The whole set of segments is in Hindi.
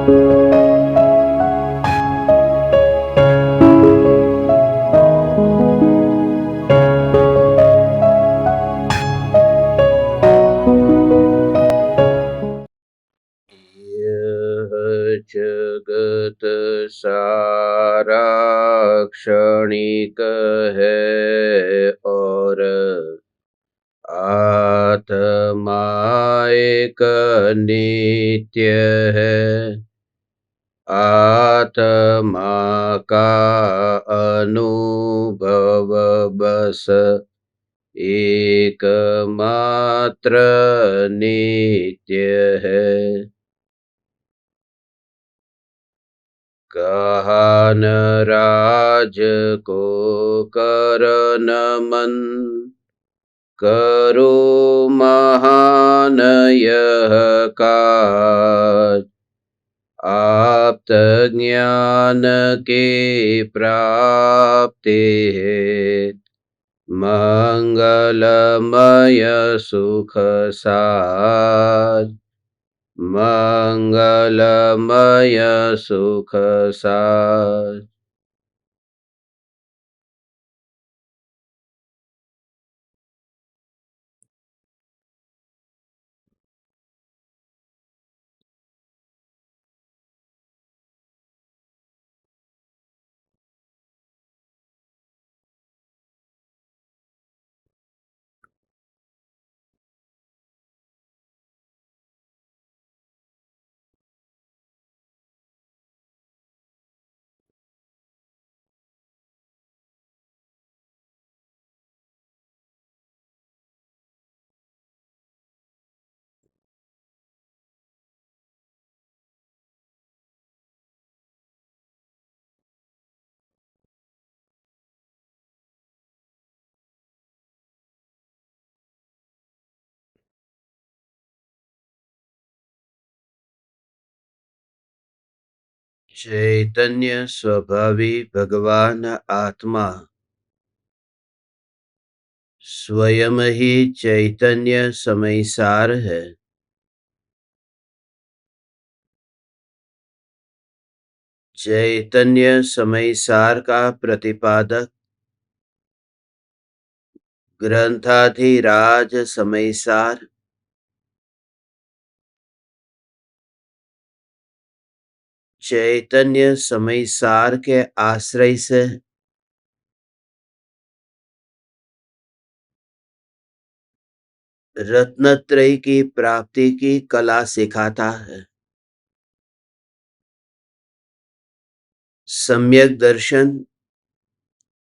यह जगत सारा क्षणिक है और आत्मा एक नित्य है। आत्मा का अनुभव बस एकमात्र नित्य है। कहा न राज को कर नमन, करो महान यह काज। आप्त ज्ञान के प्राप्ति है, मंगलमय सुख साज। मंगलमय सुख साज। चैतन्य स्वभावी भगवान आत्मा स्वयं ही चैतन्य समयसार है। चैतन्य समयसार का प्रतिपादक ग्रंथाधिराज समयसार चैतन्य समयसार के आश्रय से रत्नत्रयी की प्राप्ति की कला सिखाता है। सम्यक दर्शन,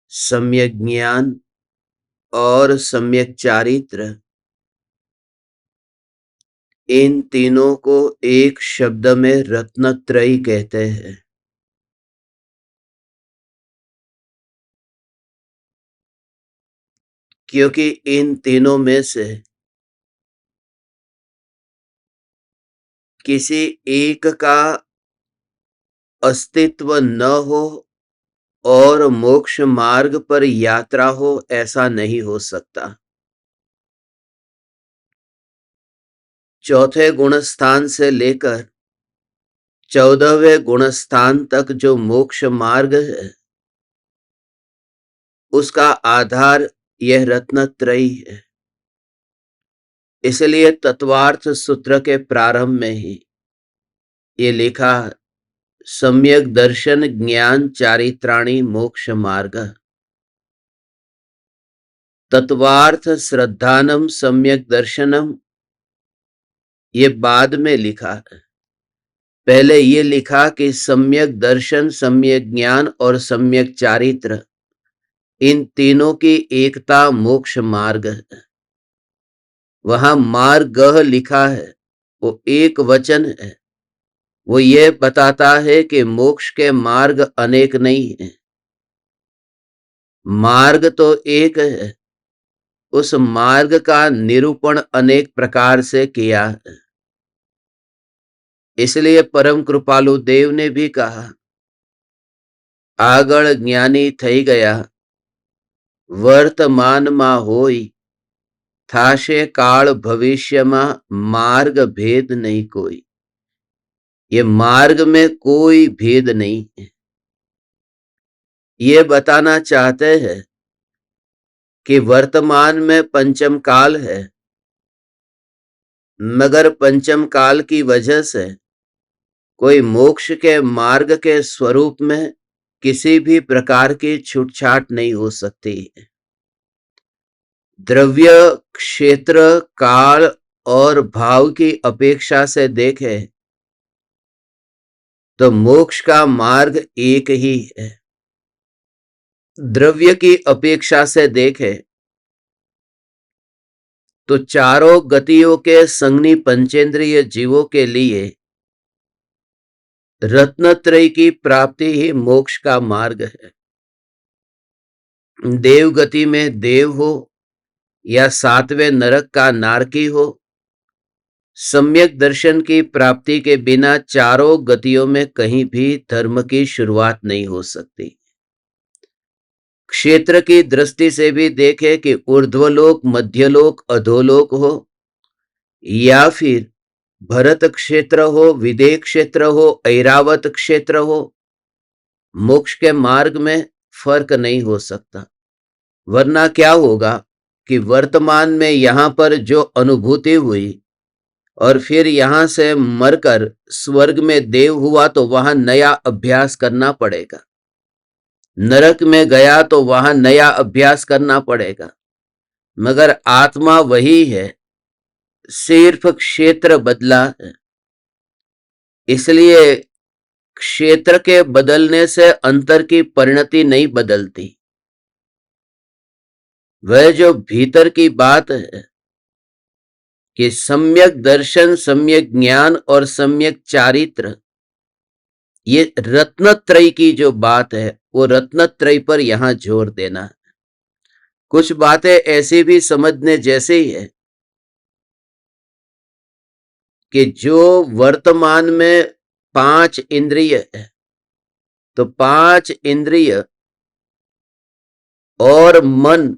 सम्यक ज्ञान और सम्यक चारित्र, इन तीनों को एक शब्द में रत्नत्रयी कहते हैं। क्योंकि इन तीनों में से किसी एक का अस्तित्व न हो और मोक्ष मार्ग पर यात्रा हो, ऐसा नहीं हो सकता। चौथे गुणस्थान से लेकर 14वें गुणस्थान तक जो मोक्ष मार्ग है, उसका आधार यह रत्नत्रयी है। इसलिए तत्वार्थ सूत्र के प्रारंभ में ही ये लिखा, सम्यक दर्शन ज्ञान चारित्राणि मोक्ष मार्ग। तत्वार्थ श्रद्धानम सम्यक दर्शनम, ये बाद में लिखा है। पहले ये लिखा कि सम्यक दर्शन, सम्यक ज्ञान और सम्यक चारित्र, इन तीनों की एकता मोक्ष मार्ग है। वहां मार्ग लिखा है, वो एक वचन है। वो ये बताता है कि मोक्ष के मार्ग अनेक नहीं है, मार्ग तो एक है। उस मार्ग का निरूपण अनेक प्रकार से किया है। इसलिए परम कृपालु देव ने भी कहा, આગળ જ્ઞાની થઈ ગયા, વર્તમાનમાં હોઈ, થાશે કાળ ભવિષ્યમાં, માર્ગ ભેદ નહીં કોઈ। ये मार्ग में कोई भेद नहीं है। ये बताना चाहते हैं कि वर्तमान में पंचम काल है, मगर पंचम काल की वजह से कोई मोक्ष के मार्ग के स्वरूप में किसी भी प्रकार की छूटछाट नहीं हो सकती है। द्रव्य, क्षेत्र, काल और भाव की अपेक्षा से देखें तो मोक्ष का मार्ग एक ही है। द्रव्य की अपेक्षा से देखें तो चारों गतियों के संगनी पंचेंद्रिय जीवों के लिए रत्नत्रय की प्राप्ति ही मोक्ष का मार्ग है। देव गति में देव हो या सातवें नरक का नारकी हो, सम्यक दर्शन की प्राप्ति के बिना चारों गतियों में कहीं भी धर्म की शुरुआत नहीं हो सकती। क्षेत्र की दृष्टि से भी देखें कि ऊर्ध्वलोक, मध्यलोक, अधोलोक हो या फिर भरत क्षेत्र हो, विदेह क्षेत्र हो, ऐरावत क्षेत्र हो, मोक्ष के मार्ग में फर्क नहीं हो सकता। वरना क्या होगा कि वर्तमान में यहां पर जो अनुभूति हुई और फिर यहां से मरकर स्वर्ग में देव हुआ तो वहां नया अभ्यास करना पड़ेगा। नरक में गया तो वहां नया अभ्यास करना पड़ेगा। मगर आत्मा वही है, सिर्फ क्षेत्र बदला है। इसलिए क्षेत्र के बदलने से अंतर की परिणति नहीं बदलती। वह जो भीतर की बात है कि सम्यक दर्शन, सम्यक ज्ञान और सम्यक चारित्र, ये रत्नत्रय की जो बात है वो रत्नत्रय पर यहां जोर देना है। कुछ बातें ऐसी भी समझने जैसे ही है कि जो वर्तमान में 5 इंद्रिय है, तो 5 इंद्रिय और मन,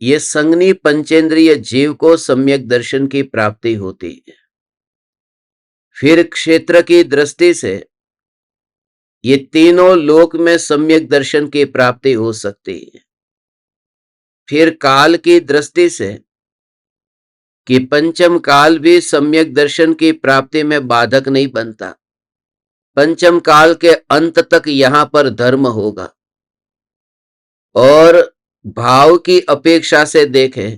ये संगनी पंचेंद्रिय जीव को सम्यक दर्शन की प्राप्ति होती है। फिर क्षेत्र की दृष्टि से ये तीनों लोक में सम्यक दर्शन की प्राप्ति हो सकती है। फिर काल की दृष्टि से कि पंचम काल भी सम्यक दर्शन की प्राप्ति में बाधक नहीं बनता। पंचम काल के अंत तक यहां पर धर्म होगा। और भाव की अपेक्षा से देखें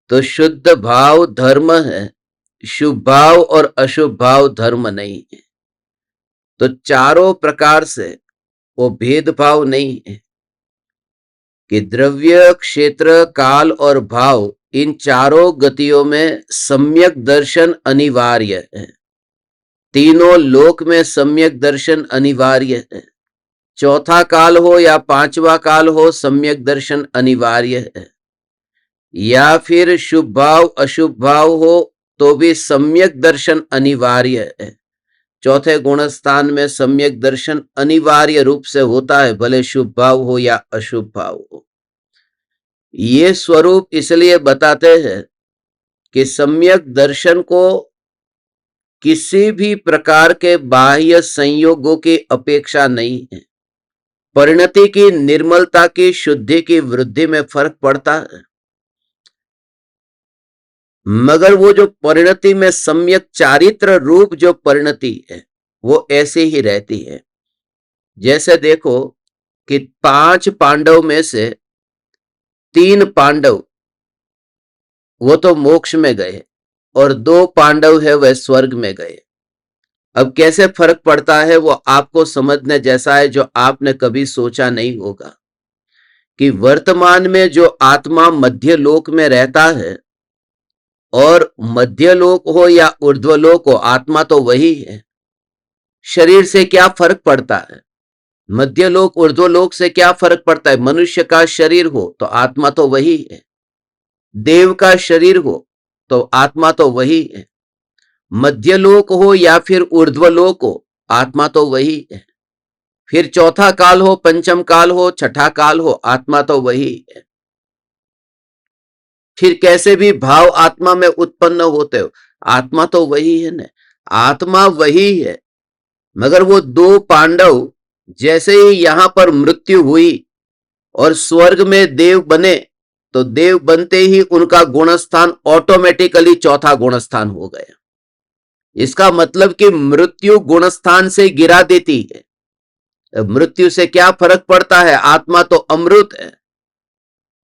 तो शुद्ध भाव धर्म है, शुभ भाव और अशुभ भाव धर्म नहीं है। तो चारों प्रकार से वो भेदभाव नहीं है कि द्रव्य, क्षेत्र, काल और भाव, इन चारों गतियों में सम्यक दर्शन अनिवार्य है। तीनों लोक में सम्यक दर्शन अनिवार्य है। चौथा काल हो या पांचवा काल हो, सम्यक दर्शन अनिवार्य है। या फिर शुभ भाव, अशुभ भाव हो तो भी सम्यक दर्शन अनिवार्य है। चौथे गुण स्थान में सम्यक दर्शन अनिवार्य रूप से होता है, भले शुभ भाव हो या अशुभ भाव हो। ये स्वरूप इसलिए बताते हैं कि सम्यक दर्शन को किसी भी प्रकार के बाह्य संयोगों की अपेक्षा नहीं है। परिणति की निर्मलता की, शुद्धि की वृद्धि में फर्क पड़ता है, मगर वो जो परिणति में सम्यक चारित्र रूप जो परिणति है वो ऐसे ही रहती है। जैसे देखो कि 5 पांडव में से 3 पांडव वो तो मोक्ष में गए और 2 पांडव है वह स्वर्ग में गए। अब कैसे फर्क पड़ता है वो आपको समझने जैसा है, जो आपने कभी सोचा नहीं होगा कि वर्तमान में जो आत्मा मध्य लोक में रहता है, और मध्य लोक हो या ऊर्ध्वलोक हो, आत्मा तो वही है। शरीर से क्या फर्क पड़ता है? मध्य लोक, ऊर्ध्वलोक से क्या फर्क पड़ता है? मनुष्य का शरीर हो तो आत्मा तो वही है। देव का शरीर हो तो आत्मा तो वही है। मध्यलोक हो या फिर ऊर्ध्वलोक हो, आत्मा तो वही है। फिर चौथा काल हो, पंचम काल हो, छठा काल हो, आत्मा तो वही है। फिर कैसे भी भाव आत्मा में उत्पन्न होते हो, आत्मा तो वही है ना। आत्मा वही है, मगर वो दो पांडव जैसे ही यहां पर मृत्यु हुई और स्वर्ग में देव बने, तो देव बनते ही उनका गुणस्थान ऑटोमेटिकली चौथा गुणस्थान हो गया। इसका मतलब कि मृत्यु गुणस्थान से गिरा देती है। मृत्यु से क्या फर्क पड़ता है, आत्मा तो अमृत है।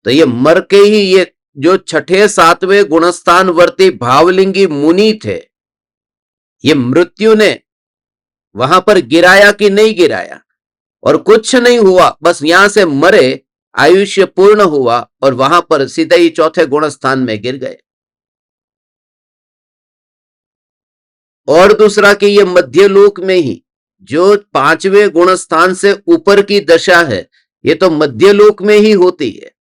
तो ये मर के ही ये जो छठे सातवें गुणस्थान वर्ती भावलिंगी मुनि थे, ये मृत्यु ने वहां पर गिराया कि नहीं गिराया, और कुछ नहीं हुआ, बस यहां से मरे, आयुष्य पूर्ण हुआ और वहां पर सीधे ही चौथे गुणस्थान में गिर गए। और दूसरा कि ये मध्यलोक में ही जो पांचवें गुणस्थान से ऊपर की दशा है, ये तो मध्यलोक में ही होती है।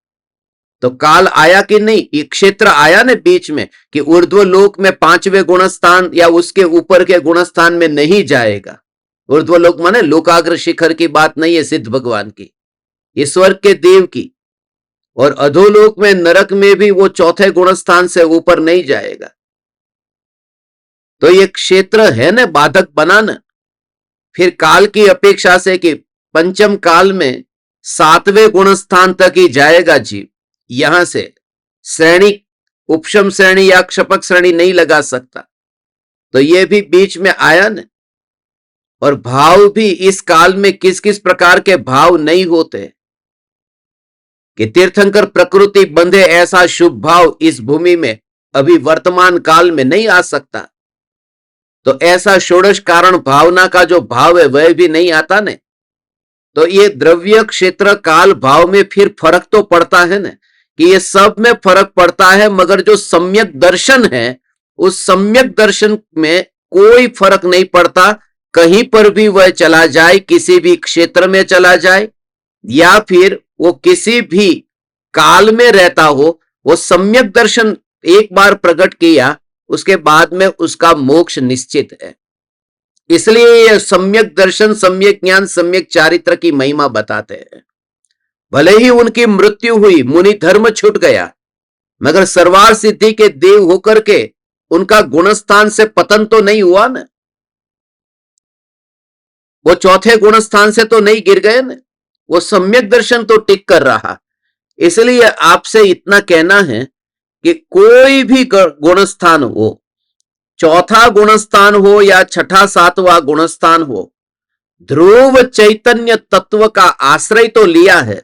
तो काल आया कि नहीं, ये क्षेत्र आया ना बीच में कि ऊर्ध्व लोक में पांचवें गुणस्थान या उसके ऊपर के गुणस्थान में नहीं जाएगा। ऊर्ध्व लोक माने लोकाग्र शिखर की बात नहीं है, सिद्ध भगवान की, ये स्वर्ग के देव की। और अधोलोक में नरक में भी वो चौथे गुणस्थान से ऊपर नहीं जाएगा। तो ये क्षेत्र है ना बाधक बनाना। फिर काल की अपेक्षा से कि पंचम काल में सातवें गुणस्थान तक ही जाएगा जीव, यहां से श्रेणी उपशम श्रेणी या क्षपक श्रेणी नहीं लगा सकता। तो ये भी बीच में आया न। और भाव भी इस काल में किस किस प्रकार के भाव नहीं होते कि तीर्थंकर प्रकृति बंधे ऐसा शुभ भाव इस भूमि में अभी वर्तमान काल में नहीं आ सकता। तो ऐसा षोडश कारण भावना का जो भाव है वह भी नहीं आता ने। तो ये द्रव्य क्षेत्र काल भाव में फिर फर्क तो पड़ता है ना, कि ये सब में फर्क पड़ता है, मगर जो सम्यक दर्शन है उस सम्यक दर्शन में कोई फर्क नहीं पड़ता। कहीं पर भी वह चला जाए, किसी भी क्षेत्र में चला जाए या फिर वो किसी भी काल में रहता हो, वो सम्यक दर्शन एक बार प्रकट किया उसके बाद में उसका मोक्ष निश्चित है। इसलिए यह सम्यक दर्शन, सम्यक ज्ञान, सम्यक चारित्र की महिमा बताते हैं। भले ही उनकी मृत्यु हुई, मुनि धर्म छूट गया, मगर सर्वार सिद्धि के देव होकर के उनका गुणस्थान से पतन तो नहीं हुआ ना, वो चौथे गुणस्थान से तो नहीं गिर गए ना, वो सम्यक दर्शन तो टिक कर रहा। इसलिए आपसे इतना कहना है कि कोई भी गुणस्थान हो, चौथा गुणस्थान हो या छठा सातवां गुणस्थान हो, ध्रुव चैतन्य तत्व का आश्रय तो लिया है।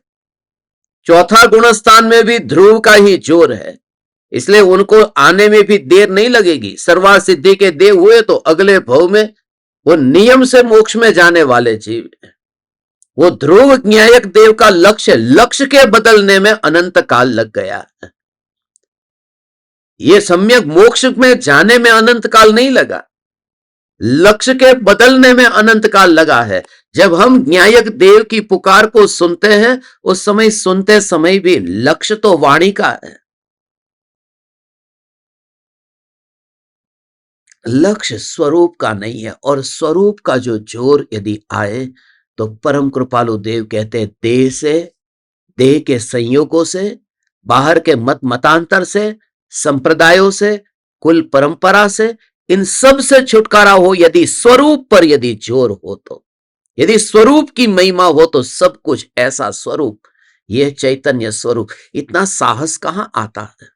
चौथा गुणस्थान में भी ध्रुव का ही जोर है, इसलिए उनको आने में भी देर नहीं लगेगी। सर्वार सिद्धि के देव हुए तो अगले भव में वो नियम से मोक्ष में जाने वाले जीव है। वो ध्रुव न्यायक देव का लक्ष्य के बदलने में अनंत काल लग गया है। ये सम्यक मोक्ष में जाने में अनंत काल नहीं लगा, लक्ष्य के बदलने में अनंत काल लगा है। जब हम न्यायक देव की पुकार को सुनते हैं, उस समय सुनते समय भी लक्ष्य तो वाणी का है, लक्ष्य स्वरूप का नहीं है। और स्वरूप का जो जोर यदि आए तो परम कृपालु देव कहते हैं देह से, देह के संयोगों से, बाहर के मत मतांतर से, संप्रदायों से, कुल परंपरा से, इन सब से छुटकारा हो यदि स्वरूप पर यदि जोर हो तो, यदि स्वरूप की महिमा हो तो सब कुछ ऐसा स्वरूप, यह चैतन्य स्वरूप, इतना साहस कहां आता है।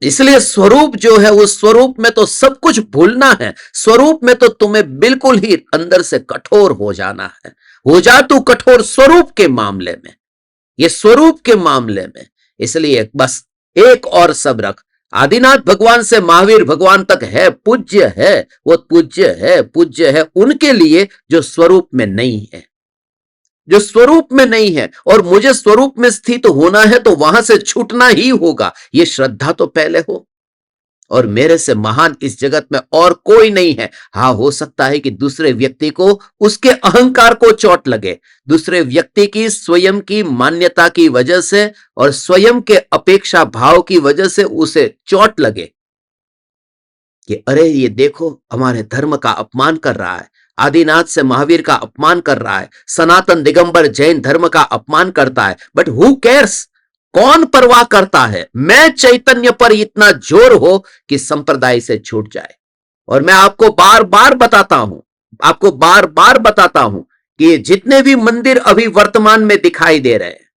इसलिए स्वरूप जो है उस स्वरूप में तो सब कुछ भूलना है। स्वरूप में तो तुम्हें बिल्कुल ही अंदर से कठोर हो जाना है। हो जा तू कठोर स्वरूप के मामले में, ये स्वरूप के मामले में। इसलिए बस एक और सब रख, आदिनाथ भगवान से महावीर भगवान तक है, पूज्य है, वो पूज्य है, पूज्य है उनके लिए जो स्वरूप में नहीं है, जो स्वरूप में नहीं है। और मुझे स्वरूप में स्थित होना है तो वहां से छूटना ही होगा, ये श्रद्धा तो पहले हो। और मेरे से महान इस जगत में और कोई नहीं है। हाँ, हो सकता है कि दूसरे व्यक्ति को उसके अहंकार को चोट लगे, दूसरे व्यक्ति की स्वयं की मान्यता की वजह से और स्वयं के अपेक्षा भाव की वजह से उसे चोट लगे कि अरे ये देखो हमारे धर्म का अपमान कर रहा है, आदिनाथ से महावीर का अपमान कर रहा है, सनातन दिगंबर जैन धर्म का अपमान करता है। बट हु केयर्स, कौन परवाह करता है। मैं चैतन्य पर इतना जोर हो कि संप्रदाय से छूट जाए। और मैं आपको बार बार बताता हूं, आपको बार बार बताता हूं कि ये जितने भी मंदिर अभी वर्तमान में दिखाई दे रहे हैं,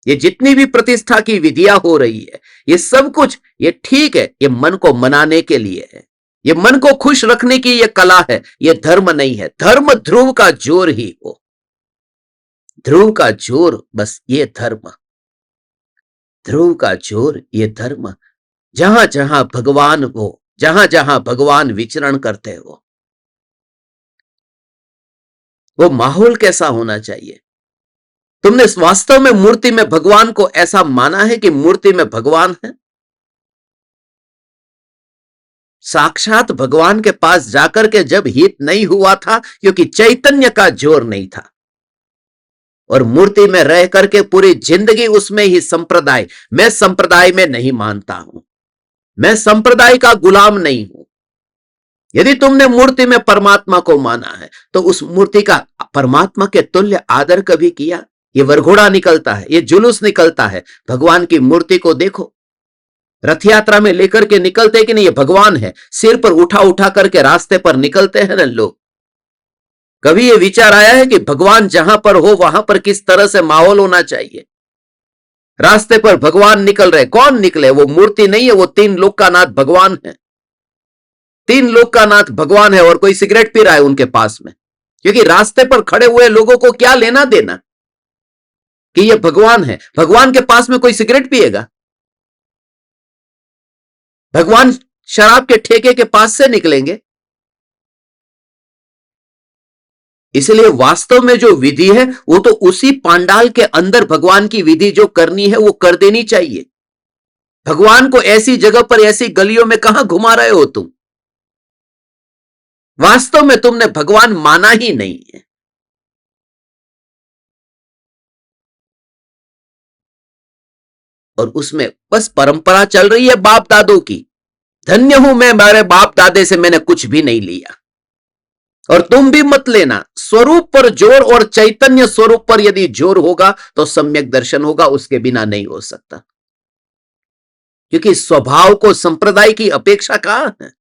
ये जितनी भी प्रतिष्ठा की विधियां हो रही है, ये सब कुछ ये ठीक है, ये मन को मनाने के लिए है, ये मन को खुश रखने की ये कला है, ये धर्म नहीं है। धर्म ध्रुव का जोर ही हो, ध्रुव का जोर बस ये धर्म, ध्रुव का जोर ये धर्म। जहां जहां भगवान हो, जहां जहां भगवान विचरण करते हो, वो माहौल कैसा होना चाहिए। तुमने वास्तव में मूर्ति में भगवान को ऐसा माना है कि मूर्ति में भगवान है? साक्षात भगवान के पास जाकर के जब हित नहीं हुआ था, क्योंकि चैतन्य का जोर नहीं था, और मूर्ति में रह करके पूरी जिंदगी उसमें ही संप्रदाय, मैं संप्रदाय में नहीं मानता हूं, मैं संप्रदाय का गुलाम नहीं हूं। यदि तुमने मूर्ति में परमात्मा को माना है तो उस मूर्ति का परमात्मा के तुल्य आदर कभी किया? ये वरघोड़ा निकलता है, ये जुलूस निकलता है, भगवान की मूर्ति को देखो, रथ यात्रा में लेकर के निकलते कि नहीं, ये भगवान है, सिर पर उठा उठा करके रास्ते पर निकलते हैं ना लोग। कभी ये विचार आया है कि भगवान जहां पर हो वहां पर किस तरह से माहौल होना चाहिए? रास्ते पर भगवान निकल रहे, कौन निकले? वो मूर्ति नहीं है, वो तीन लोक का नाथ भगवान है, तीन लोक का नाथ भगवान है, और कोई सिगरेट पी रहा है उनके पास में, क्योंकि रास्ते पर खड़े हुए लोगों को क्या लेना देना कि ये भगवान है। भगवान के पास में कोई सिगरेट पिएगा? भगवान शराब के ठेके के पास से निकलेंगे? इसलिए वास्तव में जो विधि है वो तो उसी पांडाल के अंदर भगवान की विधि जो करनी है वो कर देनी चाहिए। भगवान को ऐसी जगह पर, ऐसी गलियों में कहां घुमा रहे हो तुम? वास्तव में तुमने भगवान माना ही नहीं है। और उसमें बस परंपरा चल रही है बाप दादों की। धन्य हूं मैं, मेरे बाप दादे से मैंने कुछ भी नहीं लिया, और तुम भी मत लेना। स्वरूप पर जोर और चैतन्य स्वरूप पर यदि जोर होगा तो सम्यक दर्शन होगा, उसके बिना नहीं हो सकता। क्योंकि स्वभाव को संप्रदाय की अपेक्षा कहां है।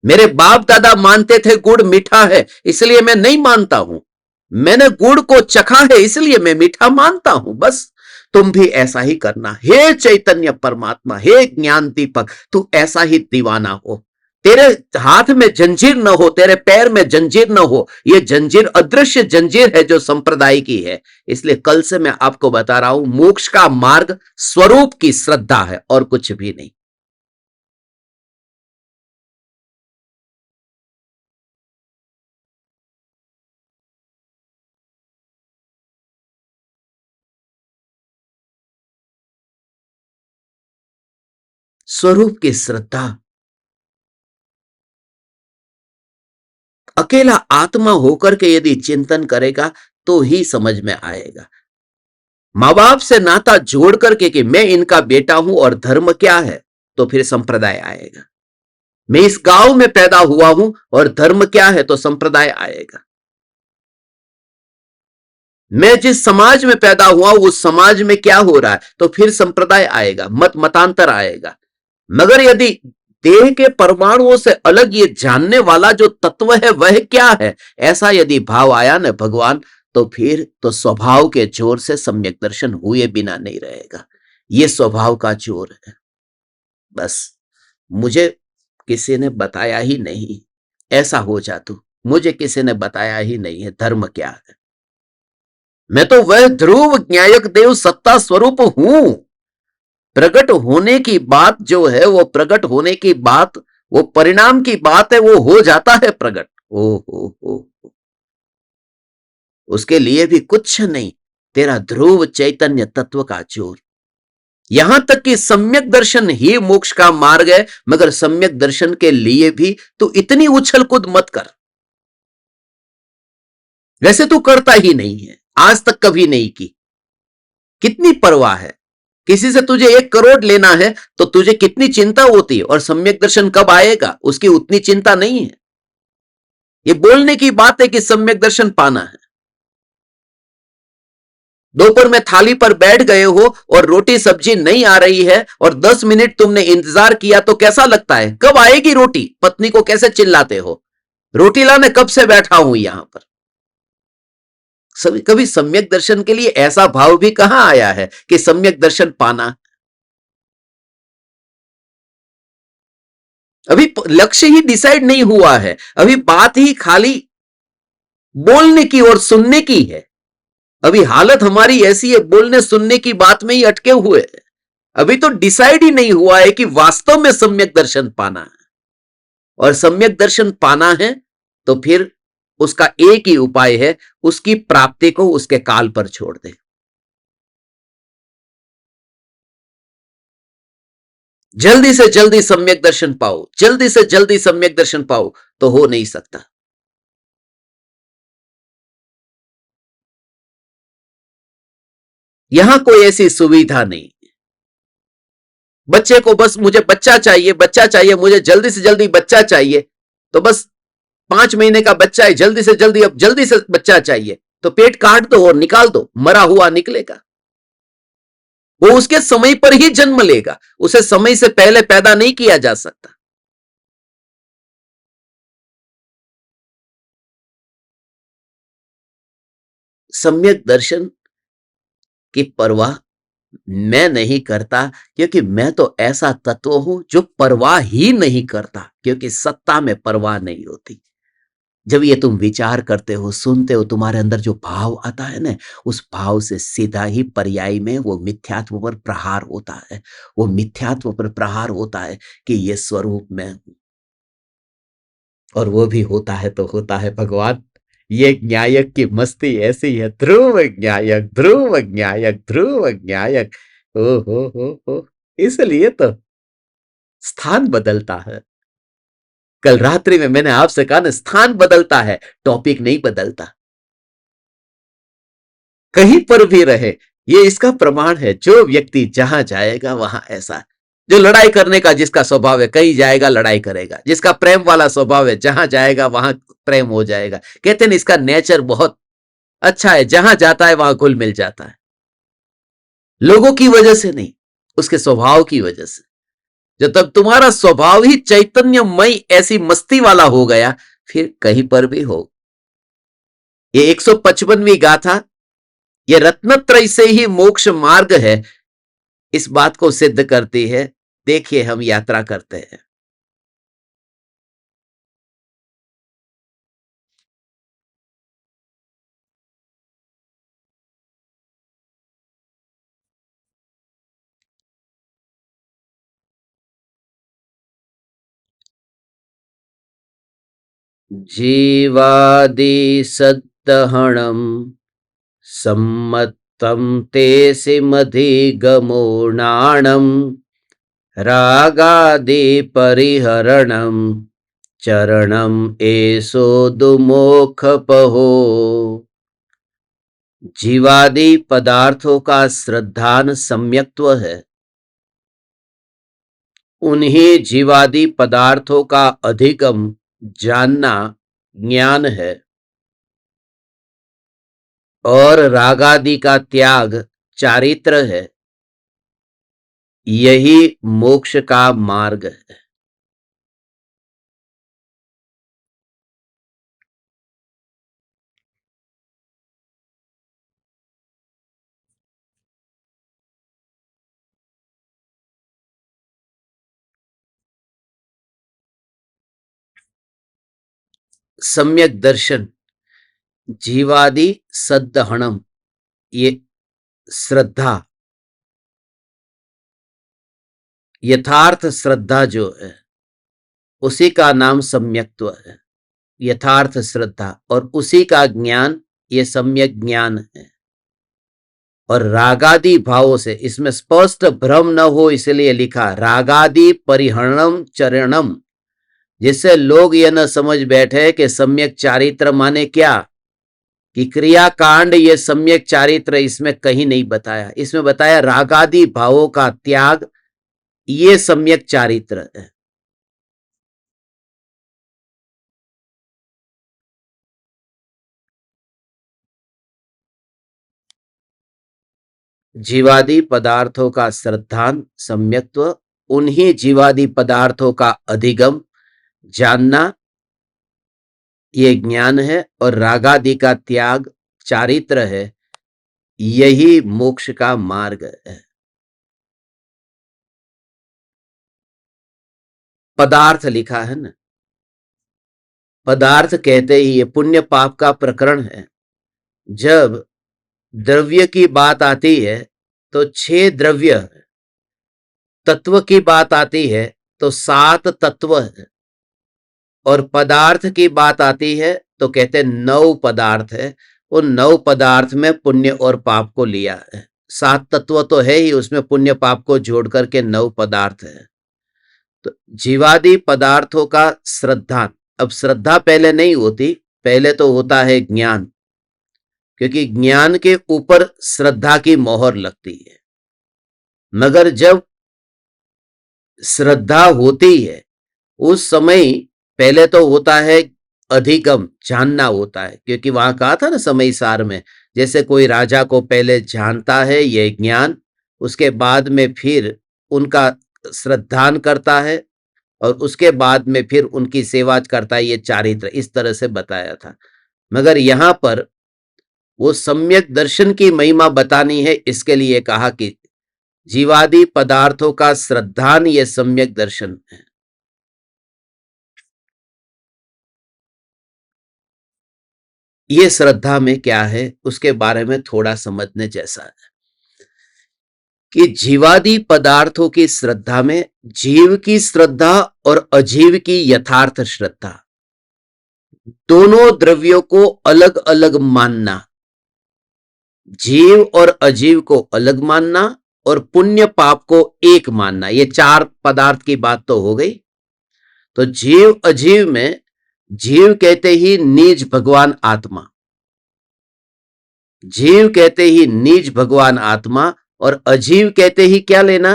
मेरे बाप दादा मानते थे गुड़ मीठा है, इसलिए मैं नहीं मानता हूं। मैंने गुड़ को चखा है, इसलिए मैं मीठा मानता हूं। बस तुम भी ऐसा ही करना। हे चैतन्य परमात्मा, हे ज्ञान दीपक, तू ऐसा ही दीवाना हो। तेरे हाथ में जंजीर न हो, तेरे पैर में जंजीर न हो। ये जंजीर अदृश्य जंजीर है जो संप्रदाय की है। इसलिए कल से मैं आपको बता रहा हूं, मोक्ष का मार्ग स्वरूप की श्रद्धा है और कुछ भी नहीं। स्वरूप की श्रद्धा। अकेला आत्मा होकर के यदि चिंतन करेगा तो ही समझ में आएगा। मां बाप से नाता जोड़ करके कि मैं इनका बेटा हूं और धर्म क्या है, तो फिर संप्रदाय आएगा। मैं इस गांव में पैदा हुआ हूं और धर्म क्या है, तो संप्रदाय आएगा। मैं जिस समाज में पैदा हुआ उस समाज में क्या हो रहा है, तो फिर संप्रदाय आएगा, मत मतांतर आएगा। मगर यदि देह के परमाणुओं से अलग ये जानने वाला जो तत्व है वह क्या है, ऐसा यदि भाव आया न भगवान, तो फिर तो स्वभाव के जोर से सम्यक दर्शन हुए बिना नहीं रहेगा। ये स्वभाव का जोर है। बस मुझे किसी ने बताया ही नहीं, ऐसा हो जा तू, मुझे किसी ने बताया ही नहीं है धर्म क्या है। मैं तो वह ध्रुव न्यायक देव सत्ता स्वरूप हूं। प्रकट होने की बात जो है, वो प्रकट होने की बात, वो परिणाम की बात है, वो हो जाता है प्रकट। ओ उसके लिए भी कुछ नहीं, तेरा ध्रुव चैतन्य तत्व का जोर। यहां तक कि सम्यक दर्शन ही मोक्ष का मार्ग है, मगर सम्यक दर्शन के लिए भी तो इतनी उछल कूद मत कर। वैसे तू करता ही नहीं है, आज तक कभी नहीं की। कितनी परवाह है, किसी से तुझे 1 करोड़ लेना है तो तुझे कितनी चिंता होती है, और सम्यक दर्शन कब आएगा उसकी उतनी चिंता नहीं है। ये बोलने की बात है कि सम्यक दर्शन पाना है। दोपहर में थाली पर बैठ गए हो और रोटी सब्जी नहीं आ रही है और 10 मिनट तुमने इंतजार किया, तो कैसा लगता है? कब आएगी रोटी? पत्नी को कैसे चिल्लाते हो? रोटी लाने कब से बैठा हूं यहां पर। सभी कभी सम्यक दर्शन के लिए ऐसा भाव भी कहां आया है कि सम्यक दर्शन पाना। अभी लक्ष्य ही डिसाइड नहीं हुआ है, अभी बात ही खाली बोलने की और सुनने की है। अभी हालत हमारी ऐसी है, बोलने सुनने की बात में ही अटके हुए हैं। अभी तो डिसाइड ही नहीं हुआ है कि वास्तव में सम्यक दर्शन पाना है। और सम्यक दर्शन पाना है तो फिर उसका एक ही उपाय है, उसकी प्राप्ति को उसके काल पर छोड़ दे। जल्दी से जल्दी सम्यक दर्शन पाओ, जल्दी से जल्दी सम्यक दर्शन पाओ, तो हो नहीं सकता। यहां कोई ऐसी सुविधा नहीं। बच्चे को बस मुझे बच्चा चाहिए, बच्चा चाहिए, मुझे जल्दी से जल्दी बच्चा चाहिए, तो बस 5 महीने का बच्चा है, जल्दी से जल्दी, अब जल्दी से बच्चा चाहिए, तो पेट काट दो और निकाल दो, मरा हुआ निकलेगा। वो उसके समय पर ही जन्म लेगा, उसे समय से पहले पैदा नहीं किया जा सकता। सम्यक दर्शन की परवाह मैं नहीं करता, क्योंकि मैं तो ऐसा तत्व हूं जो परवाह ही नहीं करता, क्योंकि सत्ता में परवाह नहीं होती। जब ये तुम विचार करते हो, सुनते हो, तुम्हारे अंदर जो भाव आता है ना, उस भाव से सीधा ही पर्याय में वो मिथ्यात्व पर प्रहार होता है। वो मिथ्यात्व पर प्रहार होता है कि ये स्वरूप मैं हूं। और वो भी होता है तो होता है भगवान। ये न्यायक की मस्ती ऐसी है, ध्रुव न्यायक, ध्रुव न्यायक, ध्रुव न्यायक। ओ हो, इसलिए तो स्थान बदलता है। कल रात्रि में मैंने आपसे कहा ना, स्थान बदलता है, टॉपिक नहीं बदलता। कहीं पर भी रहे, ये इसका प्रमाण है। जो व्यक्ति जहां जाएगा वहां ऐसा, जो लड़ाई करने का जिसका स्वभाव है, कहीं जाएगा लड़ाई करेगा। जिसका प्रेम वाला स्वभाव है, जहां जाएगा वहां प्रेम हो जाएगा। कहते हैं इसका नेचर बहुत अच्छा है, जहां जाता है वहां घुल मिल जाता है। लोगों की वजह से नहीं, उसके स्वभाव की वजह से। जब तक तुम्हारा स्वभाव ही चैतन्यमय ऐसी मस्ती वाला हो गया, फिर कहीं पर भी हो। ये 155वीं गाथा, ये रत्नत्रय से ही मोक्ष मार्ग है, इस बात को सिद्ध करती है। देखिए हम यात्रा करते हैं। जीवादि सद्दहणम सम्मत्तं तेसि मधिगमो नाणम रागादि परिहरणम चरणम एसो दुमोखपहो। जीवादि पदार्थों का श्रद्धान सम्यक्त्व है। उन्हीं जीवादि पदार्थों का अधिगम जानना ज्ञान है। और रागादि का त्याग चारित्र है। यही मोक्ष का मार्ग है। सम्यक दर्शन, जीवादि सद्दहणम, ये श्रद्धा, यथार्थ श्रद्धा जो है उसी का नाम सम्यक्त्व है। यथार्थ श्रद्धा और उसी का ज्ञान ये सम्यक ज्ञान है। और रागादि भावों से, इसमें स्पष्ट भ्रम न हो इसलिए लिखा रागादि परिहरणम चरणम, जिससे लोग यह न समझ बैठे कि सम्यक चारित्र माने क्या, कि क्रियाकांड। ये सम्यक चारित्र इसमें कहीं नहीं बताया। इसमें बताया रागादि भावों का त्याग, ये सम्यक चारित्र है। जीवादि पदार्थों का श्रद्धान सम्यक्त्व, उन्हीं जीवादि पदार्थों का अधिगम जानना, ये ज्ञान है, और रागादि का त्याग चारित्र है, यही मोक्ष का मार्ग है। पदार्थ लिखा है ना, पदार्थ कहते ही ये पुण्य पाप का प्रकरण है। जब द्रव्य की बात आती है तो 6 द्रव्य, तत्व की बात आती है तो 7 तत्व है, और पदार्थ की बात आती है तो कहते 9 पदार्थ है। उन 9 पदार्थ में पुण्य और पाप को लिया है। 7 तत्व तो है ही, उसमें पुण्य पाप को जोड़ करके 9 पदार्थ है। तो जीवादि पदार्थों का श्रद्धा, अब श्रद्धा पहले नहीं होती, पहले तो होता है ज्ञान, क्योंकि ज्ञान के ऊपर श्रद्धा की मोहर लगती है। मगर जब श्रद्धा होती है उस समय पहले तो होता है अधिगम, जानना होता है, क्योंकि वहां कहा था ना समय सार में, जैसे कोई राजा को पहले जानता है ये ज्ञान, उसके बाद में फिर उनका श्रद्धान करता है, और उसके बाद में फिर उनकी सेवा करता है, ये चारित्र, इस तरह से बताया था। मगर यहां पर वो सम्यक दर्शन की महिमा बतानी है, इसके लिए कहा कि जीवादि पदार्थों का श्रद्धान ये सम्यक दर्शन है। ये श्रद्धा में क्या है उसके बारे में थोड़ा समझने जैसा है कि जीवादि पदार्थों की श्रद्धा में जीव की श्रद्धा और अजीव की यथार्थ श्रद्धा, दोनों द्रव्यों को अलग अलग मानना, जीव और अजीव को अलग मानना और पुण्य पाप को एक मानना, ये 4 पदार्थ की बात तो हो गई। तो जीव अजीव में जीव कहते ही निज भगवान आत्मा, जीव कहते ही निज भगवान आत्मा, और अजीव कहते ही क्या लेना,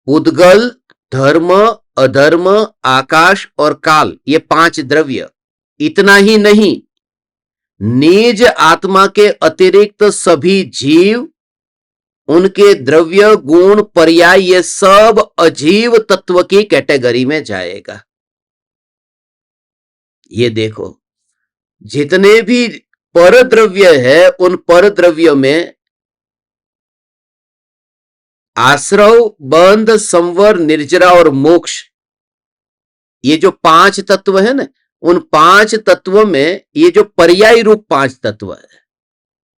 उद्गल, धर्म, अधर्म, आकाश और काल, ये 5 द्रव्य। इतना ही नहीं, निज आत्मा के अतिरिक्त सभी जीव, उनके द्रव्य, गुण, पर्याय, ये सब अजीव तत्व की कैटेगरी में जाएगा। ये देखो, जितने भी पर द्रव्य है उन पर द्रव्यों में आश्रव, बंध, संवर, निर्जरा और मोक्ष, ये जो 5 तत्व है ना, उन 5 तत्वों में ये जो पर्याय रूप 5 तत्व है,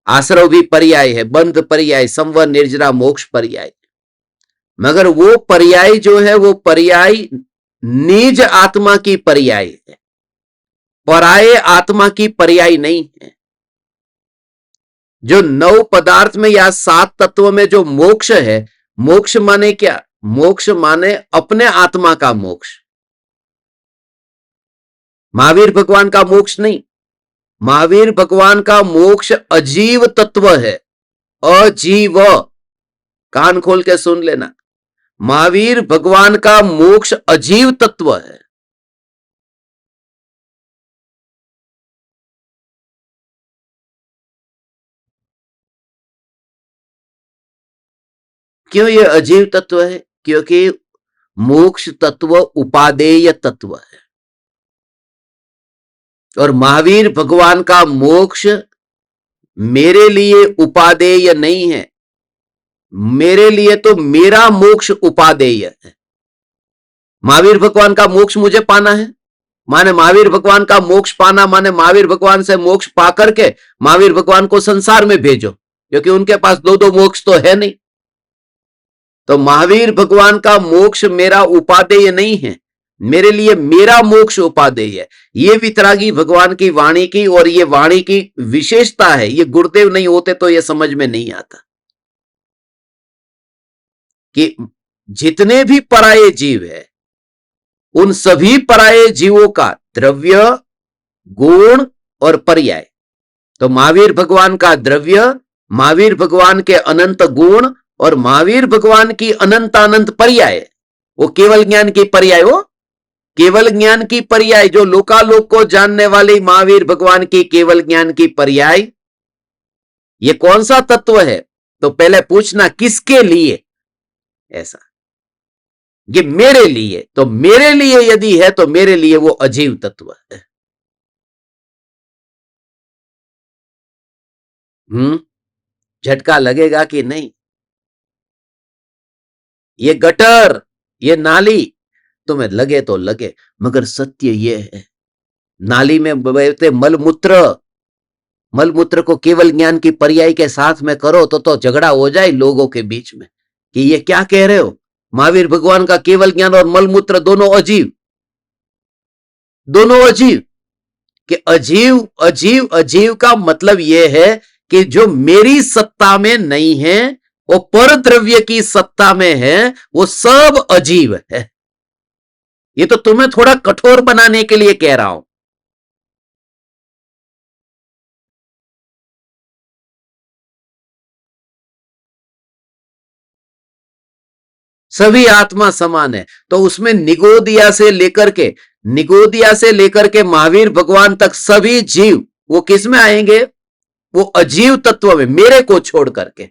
आश्रव भी पर्याय है, बंध पर्याय, संवर, निर्जरा, मोक्ष पर्याय, मगर वो पर्याय जो है वो पर्याय निज आत्मा की पर्याय है, पराये आत्मा की पर्याय नहीं है। जो 9 पदार्थ में या 7 तत्व में जो मोक्ष है, मोक्ष माने क्या, मोक्ष माने अपने आत्मा का मोक्ष। महावीर भगवान का मोक्ष नहीं, महावीर भगवान का मोक्ष अजीव तत्व है, अजीव, कान खोल के सुन लेना, महावीर भगवान का मोक्ष अजीव तत्व है। क्यों ये अजीव तत्व है, क्योंकि मोक्ष तत्व उपादेय तत्व है, और महावीर भगवान का मोक्ष मेरे लिए उपादेय नहीं है, मेरे लिए तो मेरा मोक्ष उपादेय है। महावीर भगवान का मोक्ष मुझे पाना है, माने महावीर भगवान का मोक्ष पाना माने महावीर भगवान से मोक्ष पा करके महावीर भगवान को संसार में भेजो, क्योंकि उनके पास 2 मोक्ष तो है नहीं। तो महावीर भगवान का मोक्ष मेरा उपादेय नहीं है, मेरे लिए मेरा मोक्ष उपादेय है। ये वितरागी भगवान की वाणी की, और ये वाणी की विशेषता है, ये गुरुदेव नहीं होते तो ये समझ में नहीं आता कि जितने भी पराये जीव है उन सभी पराये जीवों का द्रव्य, गुण और पर्याय, तो महावीर भगवान का द्रव्य, महावीर भगवान के अनंत गुण और महावीर भगवान की अनंत अनंत पर्याय, वो केवल ज्ञान की पर्याय, हो केवल ज्ञान की पर्याय, जो लोकालोक को जानने वाली महावीर भगवान की केवल ज्ञान की पर्याय, ये कौन सा तत्व है, तो पहले पूछना किसके लिए, ऐसा, ये मेरे लिए, तो मेरे लिए यदि है तो मेरे लिए वो अजीव तत्व है। झटका लगेगा कि नहीं? ये गटर, ये नाली, तुम्हें लगे तो लगे, मगर सत्य ये है, नाली में बहते मलमूत्र को केवल ज्ञान की पर्याय के साथ में करो तो झगड़ा हो जाए लोगों के बीच में कि ये क्या कह रहे हो, महावीर भगवान का केवल ज्ञान और मलमूत्र दोनों अजीब, दोनों अजीब। कि अजीव अजीव अजीव का मतलब यह है कि जो मेरी सत्ता में नहीं है, वो पर द्रव्य की सत्ता में है, वो सब अजीव है। ये तो तुम्हें थोड़ा कठोर बनाने के लिए कह रहा हूं। सभी आत्मा समान है, तो उसमें निगोदिया से लेकर के महावीर भगवान तक सभी जीव वो किस में आएंगे? वो अजीव तत्व में, मेरे को छोड़ करके।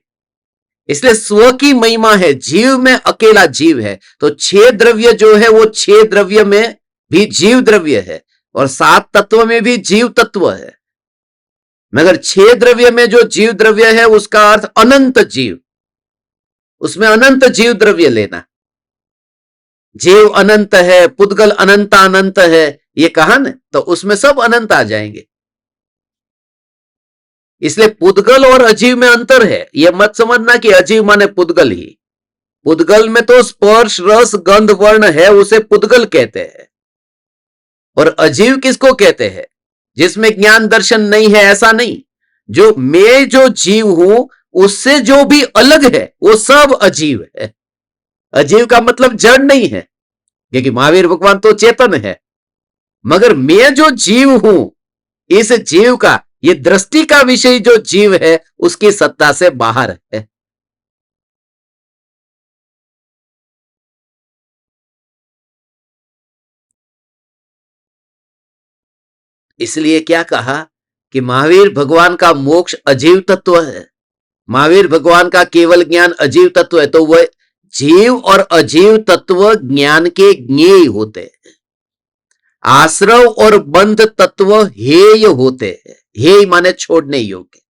इसलिए स्व की महिमा है, जीव में अकेला जीव है। तो 6 द्रव्य जो है वो 6 द्रव्य में भी जीव द्रव्य है, और 7 तत्व में भी जीव तत्व है। मगर 6 द्रव्य में जो जीव द्रव्य है उसका अर्थ अनंत जीव, उसमें अनंत जीव द्रव्य लेना। जीव अनंत है, पुद्गल अनंत अनंत है, ये कहा ना, तो उसमें सब अनंत आ जाएंगे। इसलिए पुद्गल और अजीव में अंतर है। यह मत समझना कि अजीव माने पुद्गल ही। पुद्गल में तो स्पर्श रस गंध वर्ण है, उसे पुद्गल कहते हैं। और अजीव किसको कहते हैं? जिसमें ज्ञान दर्शन नहीं है, ऐसा नहीं। जो जीव हूं उससे जो भी अलग है वो सब अजीव है। अजीव का मतलब जड़ नहीं है, क्योंकि महावीर भगवान तो चेतन है। मगर मैं जो जीव हूं, इस जीव का, ये दृष्टि का विषय जो जीव है उसकी सत्ता से बाहर है। इसलिए क्या कहा कि महावीर भगवान का मोक्ष अजीव तत्व है, महावीर भगवान का केवल ज्ञान अजीव तत्व है। तो वह जीव और अजीव तत्व ज्ञान के ज्ञेय होते हैं। आश्रव और बंध तत्व हेय होते हैं। हेय माने छोड़ने योग्य।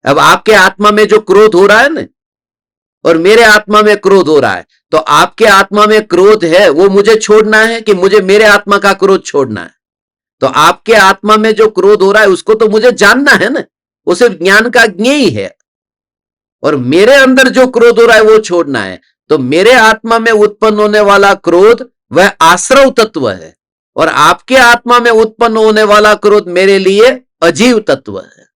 अब आपके आत्मा में जो क्रोध हो रहा है ना, और मेरे आत्मा में क्रोध हो रहा है, तो आपके आत्मा में क्रोध है वो मुझे छोड़ना है कि मुझे मेरे आत्मा का क्रोध छोड़ना है? तो आपके आत्मा में जो क्रोध हो रहा है उसको तो मुझे जानना है ना, वो सिर्फ ज्ञान का ज्ञेय है। और मेरे अंदर जो क्रोध हो रहा है वो छोड़ना है। तो मेरे आत्मा में उत्पन्न होने वाला क्रोध वह आश्रव तत्व है, और आपके आत्मा में उत्पन्न होने वाला क्रोध मेरे लिए अजीव तत्व है।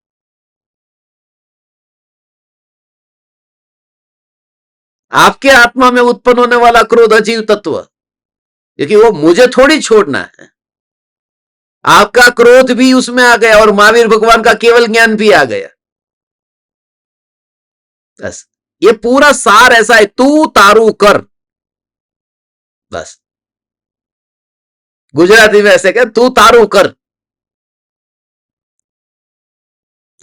आपके आत्मा में उत्पन्न होने वाला क्रोध अजीव तत्व, क्योंकि वो मुझे थोड़ी छोड़ना है। आपका क्रोध भी उसमें आ गया और महावीर भगवान का केवल ज्ञान भी आ गया। बस ये पूरा सार ऐसा है, तू तारू कर। बस गुजराती में ऐसे कह, तू तारू कर।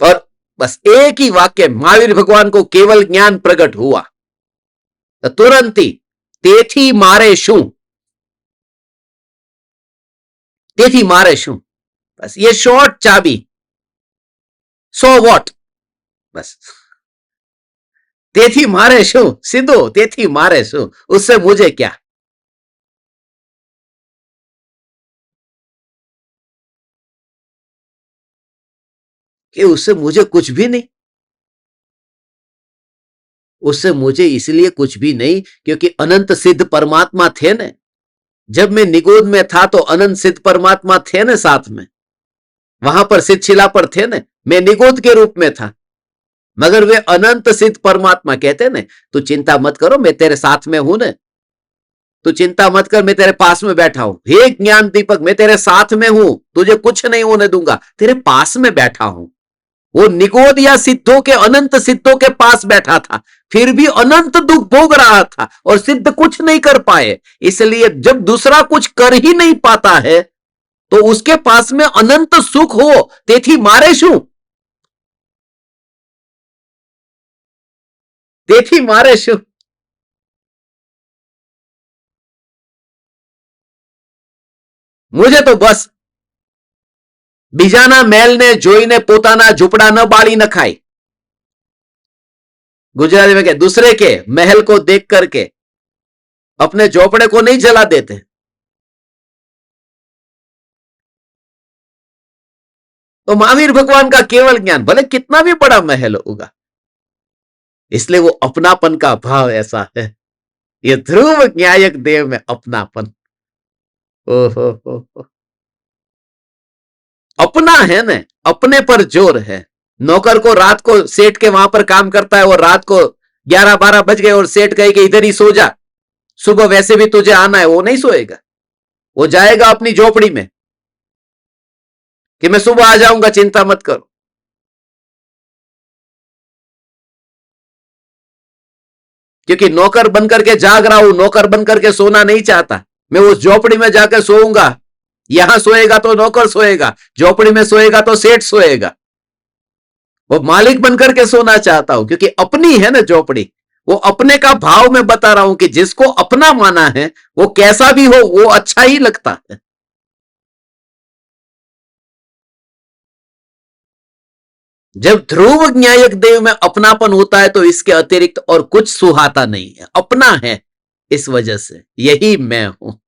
और बस एक ही वाक्य, महावीर भगवान को केवल ज्ञान प्रकट हुआ तो तुरंत ही तेथी मारे शू, तेथी मारे शू। बस ये शॉर्ट चाबी, सो वॉट। बस तेथी मारे शू, सीधो तेथी मारे शू, उससे मुझे क्या। कि उससे मुझे कुछ भी नहीं, उससे मुझे इसलिए कुछ भी नहीं क्योंकि अनंत सिद्ध परमात्मा थे ना। जब मैं निगोद में था तो अनंत सिद्ध परमात्मा थे ना साथ में, वहां पर सिद्ध शिला पर थे ना, मैं निगोद के रूप में था। मगर वे अनंत सिद्ध परमात्मा कहते ना, तू चिंता मत करो मैं तेरे साथ में हूं ना, तू चिंता मत कर मैं तेरे पास में बैठा हूं, हे ज्ञान दीपक मैं तेरे साथ में हूं, तुझे कुछ नहीं होने दूंगा, तेरे पास में बैठा हूं। वो निगोद या सिद्धों के, अनंत सिद्धों के पास बैठा था, फिर भी अनंत दुख भोग रहा था और सिद्ध कुछ नहीं कर पाए। इसलिए जब दूसरा कुछ कर ही नहीं पाता है तो उसके पास में अनंत सुख हो, तेथी मारे शू, तेथी मारे शू। मुझे तो बस બીજાના મહેલને જોઈને પોતાના ઝૂંપડા ન બાળી ન ખાય. गुजराती में क्या, दूसरे के महल को देख करके अपने झोपड़े को नहीं जला देते. तो महावीर भगवान का केवल ज्ञान, भले कितना भी बड़ा महल होगा, इसलिए वो अपनापन का भाव ऐसा है. ये ध्रुव न्यायक देव में अपनापन. ओहो, अपना है ना, अपने पर जोर है. नौकर को रात को सेठ के वहां पर काम करता है और रात को 11-12 बज गए और सेठ कहे कि इधर ही सो जा, सुबह वैसे भी तुझे आना है, वो नहीं सोएगा. वो जाएगा अपनी झोपड़ी में कि मैं सुबह आ जाऊंगा, चिंता मत करो. क्योंकि नौकर बनकर के जाग रहा हूं, नौकर बनकर के सोना नहीं चाहता. मैं उस झोपड़ी में जाकर सोऊंगा. यहां सोएगा तो नौकर सोएगा, झोपड़ी में सोएगा तो सेठ सोएगा. वो मालिक बनकर के सोना चाहता हूं, क्योंकि अपनी है ना झोपड़ी. वो अपने का भाव में बता रहा हूं कि जिसको अपना माना है वो कैसा भी हो वो अच्छा ही लगता है. जब ध्रुव न्यायक देव में अपनापन होता है तो इसके अतिरिक्त और कुछ सुहाता नहीं है. अपना है, इस वजह से यही मैं हूं.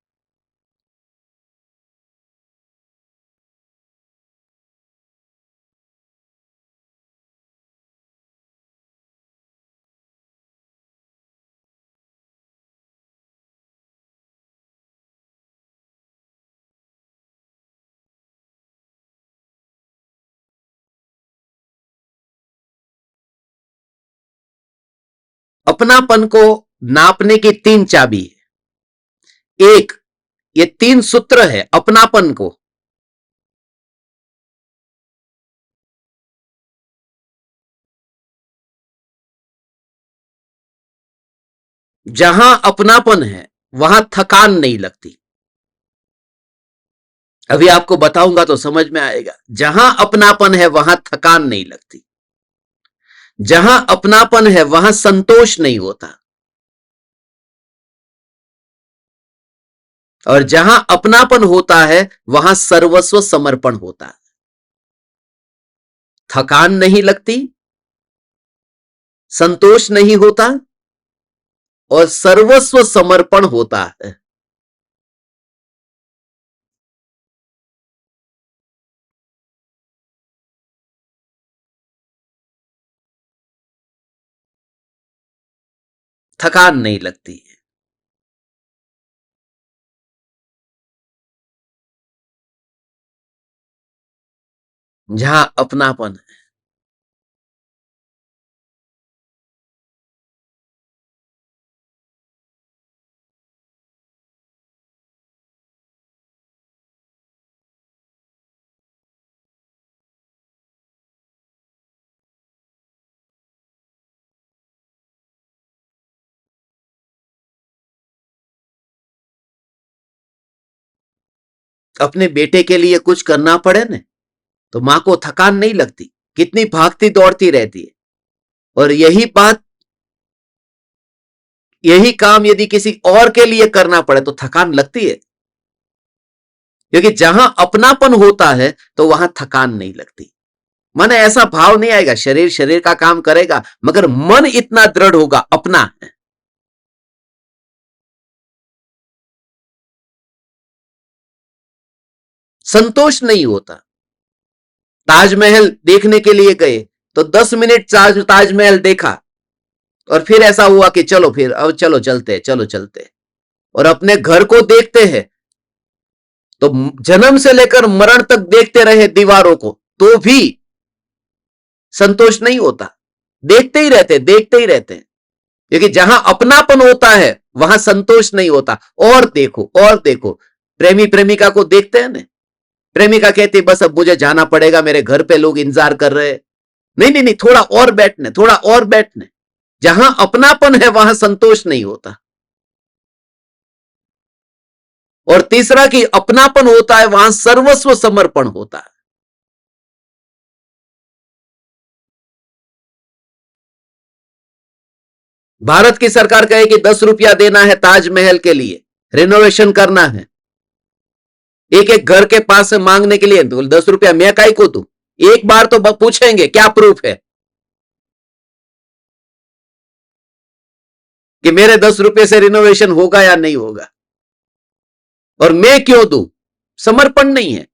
अपनापन को नापने की 3 चाबी है. एक, ये 3 सूत्र है अपनापन को. जहां अपनापन है वहां थकान नहीं लगती. अभी आपको बताऊंगा तो समझ में आएगा. जहां अपनापन है वहां थकान नहीं लगती. जहां अपनापन है वहां संतोष नहीं होता. और जहां अपनापन होता है वहां सर्वस्व समर्पण होता है. थकान नहीं लगती, संतोष नहीं होता और सर्वस्व समर्पण होता है. थकान नहीं लगती है. जहां अपनापन है. अपने बेटे के लिए कुछ करना पड़े ना तो मां को थकान नहीं लगती. कितनी भागती दौड़ती रहती है. और यही बात, यही काम यदि किसी और के लिए करना पड़े तो थकान लगती है. क्योंकि जहां अपनापन होता है तो वहां थकान नहीं लगती. माने ऐसा भाव नहीं आएगा, शरीर शरीर का काम करेगा मगर मन इतना दृढ़ होगा, अपना है. संतोष नहीं होता. ताजमहल देखने के लिए गए तो 10 मिनट ताजमहल देखा और फिर ऐसा हुआ कि चलो फिर अब चलो चलते, चलो चलते. और अपने घर को देखते हैं तो जन्म से लेकर मरण तक देखते रहे दीवारों को तो भी संतोष नहीं होता. देखते ही रहते, देखते ही रहते. क्योंकि जहां अपनापन होता है वहां संतोष नहीं होता. और देखो, और देखो, प्रेमी प्रेमिका को देखते हैं ना. प्रेमिका कहती बस अब मुझे जाना पड़ेगा, मेरे घर पे लोग इंतजार कर रहे हैं. नहीं नहीं नहीं, थोड़ा और बैठने, थोड़ा और बैठने. जहां अपनापन है वहां संतोष नहीं होता. और तीसरा कि अपनापन होता है वहां सर्वस्व समर्पण होता है. भारत की सरकार कहे कि 10 रुपया देना है ताजमहल के लिए, रिनोवेशन करना है. एक एक घर के पास से मांगने के लिए 10 रुपया मैं काहे को दूं? एक बार तो पूछेंगे क्या प्रूफ है कि मेरे 10 रुपए से रिनोवेशन होगा या नहीं होगा, और मैं क्यों दूं? समर्पण नहीं है।